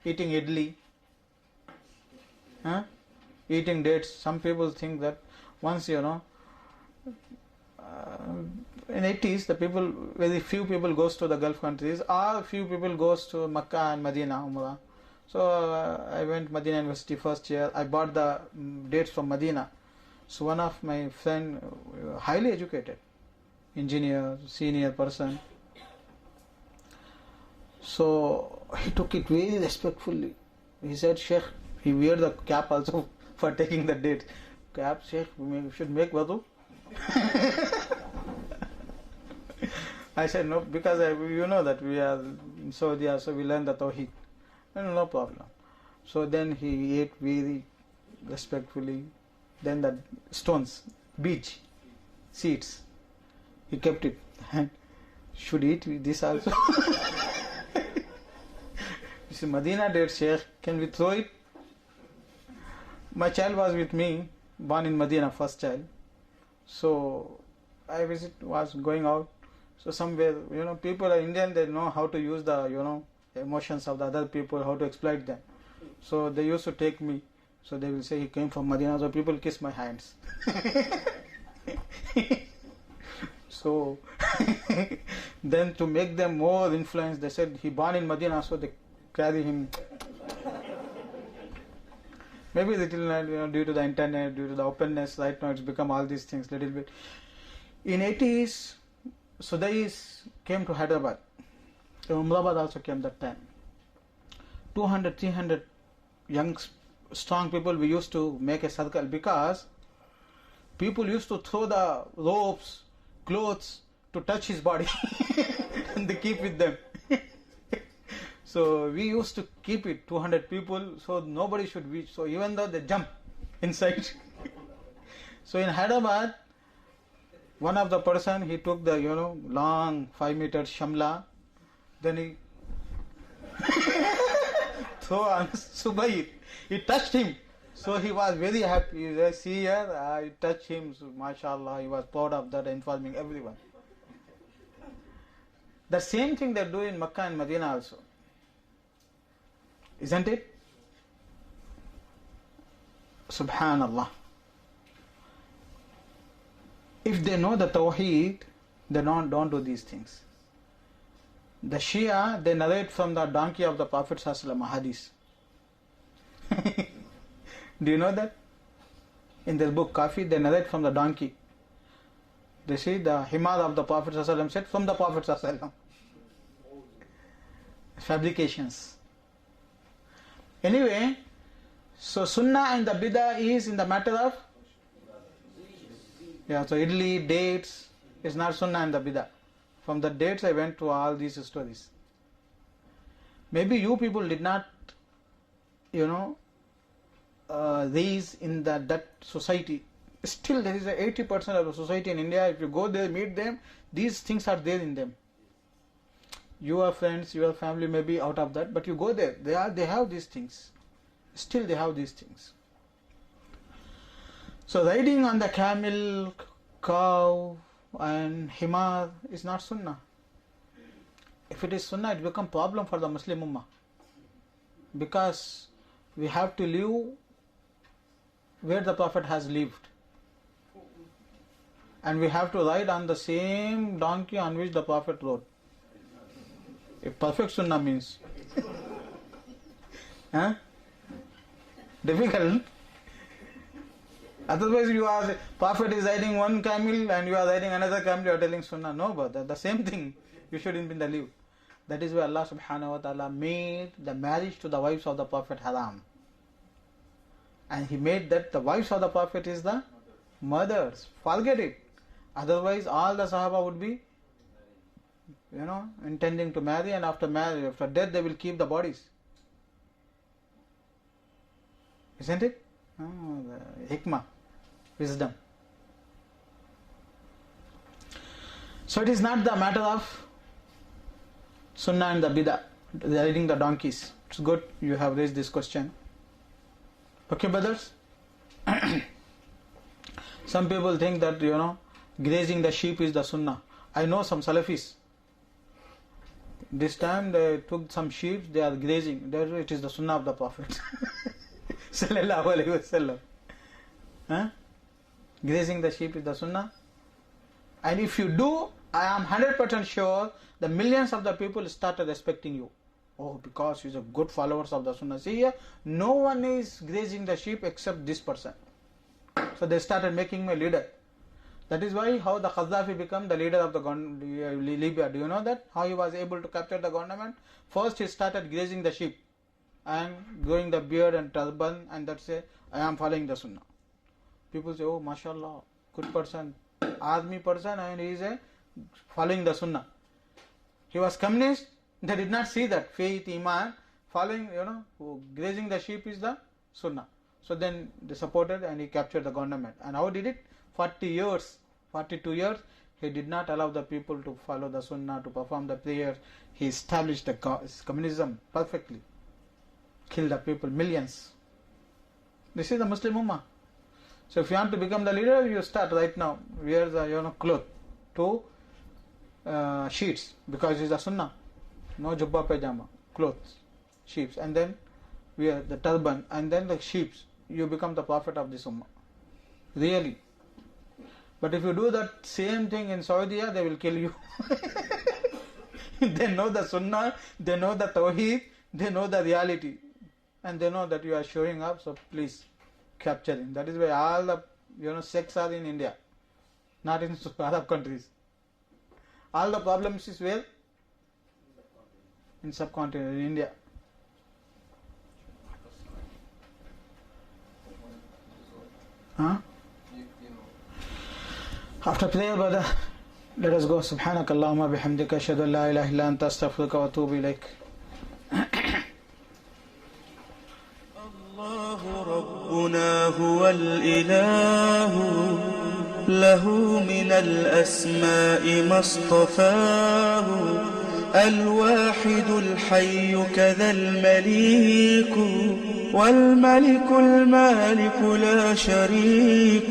Eating idli, eating dates. Some people think that once, in 80s, the people, very few people goes to the Gulf countries, or few people goes to Makkah and Madina, Umrah. So I went Madina University first year. I bought the dates from Madina. So one of my friend, highly educated, engineer, senior person. So he took it very respectfully. He said, Shaikh, he wear the cap also for taking the dates. Cap, Shaikh, we should make wudu. I said no, because you know that we are in Saudi, so we learn the Tauheed. No problem. So then he ate very respectfully. Then the stones, beach, seeds, he kept it. And should eat this also. You see, Madina date, Shaykh, can we throw it? My child was with me, born in Madina, first child. So I was going out. So somewhere, people are Indian, they know how to use the, emotions of the other people, how to exploit them. So they used to take me. So they will say he came from Madina, so people kiss my hands. So then to make them more influenced, they said he born in Madina, so they carry him. Maybe little, due to the internet, due to the openness, right now it's become all these things little bit. In 80s, Sudais came to Hyderabad. Umrabad also came that time. 200, 300 young, strong people, we used to make a circle because people used to throw the ropes, clothes to touch his body and they keep with them. So we used to keep it, 200 people, so nobody should reach. So even though they jump inside. So in Hyderabad, one of the person, he took the, long 5-meter shamla, then he throw on Subayr. He touched him. So he was very happy. He said, see here, I touched him. So, mashallah, he was proud of that, informing everyone. The same thing they do in Makkah and Madina also. Isn't it? Subhanallah. If they know the Tauheed, they don't do these things. The Shia, they narrate from the donkey of the Prophet ﷺ, hadith. Do you know that? In their book Kafi, they narrate from the donkey. They say the himar of the Prophet ﷺ said from the Prophet ﷺ. Fabrications. Anyway, so Sunnah and the Bid'ah is in the matter of, so idli, dates, is not Sunnah and the Bid'ah. From the dates I went to all these stories. Maybe you people did not, raise in that society. Still there is 80% of the society in India, if you go there, meet them, these things are there in them. Your friends, your family may be out of that, but you go there, they have these things. Still they have these things. So riding on the camel, cow and himar is not sunnah. If it is sunnah, it becomes problem for the Muslim ummah. Because we have to live where the Prophet has lived. And we have to ride on the same donkey on which the Prophet rode. A perfect sunnah means. Huh? Difficult. Otherwise you are, Prophet is riding one camel and you are riding another camel, you are telling sunnah. No, but the same thing. You shouldn't be in the live. That is why Allah subhanahu wa ta'ala made the marriage to the wives of the Prophet haram. And He made that the wives of the Prophet is the mothers. Forget it. Otherwise all the Sahaba would be, intending to marry, and after death they will keep the bodies. Isn't it? The hikmah, wisdom. So it is not the matter of sunnah and the bidah, riding the donkeys. It's good you have raised this question. Okay, brothers? Some people think that, grazing the sheep is the sunnah. I know some Salafis. This time they took some sheep, they are grazing. It is the sunnah of the Prophet. Sallallahu Alaihi Wasallam. Huh? Grazing the sheep is the sunnah. And if you do, I am 100% sure the millions of the people started respecting you. Oh, because he's a good followers of the sunnah. See here, no one is grazing the sheep except this person. So they started making me leader. That is why how the Qaddafi became the leader of the Libya. Do you know that? How he was able to capture the government? First he started grazing the sheep and growing the beard and turban, and that's say, I am following the sunnah. People say, oh, mashallah, good person, army person, and he is following the sunnah. He was communist, they did not see that faith, iman, following, grazing the sheep is the sunnah. So then they supported and he captured the government. And how did it? 42 years, he did not allow the people to follow the sunnah, to perform the prayers. He established the communism perfectly. Killed the people, millions. This is the Muslim Ummah. So if you want to become the leader, you start right now. Wear the cloth, 2 sheets, because it's the sunnah. No jubba pajama, clothes, sheeps, and then wear the turban, and then the sheeps. You become the prophet of this ummah. Really. But if you do that same thing in Saudi, they will kill you. They know the sunnah, they know the Tauheed, they know the reality, and they know that you are showing up, so please capture him. That is why all the sects are in India, not in Arab countries. All the problems is where? In subcontinent, in India. Huh? After prayer, brother, let us go. Subhanak Allahumma bihamdika ashhadu an la ilaha illa anta astaghfiruka wa atubu ilaik. الله ربنا هو الإله له من الأسماء ما اصطفاه الواحد الحي كذا المليك والملك المالك لا شريك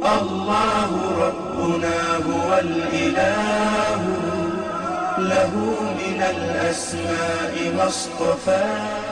الله ربنا هو الإله له من الأسماء ما اصطفاه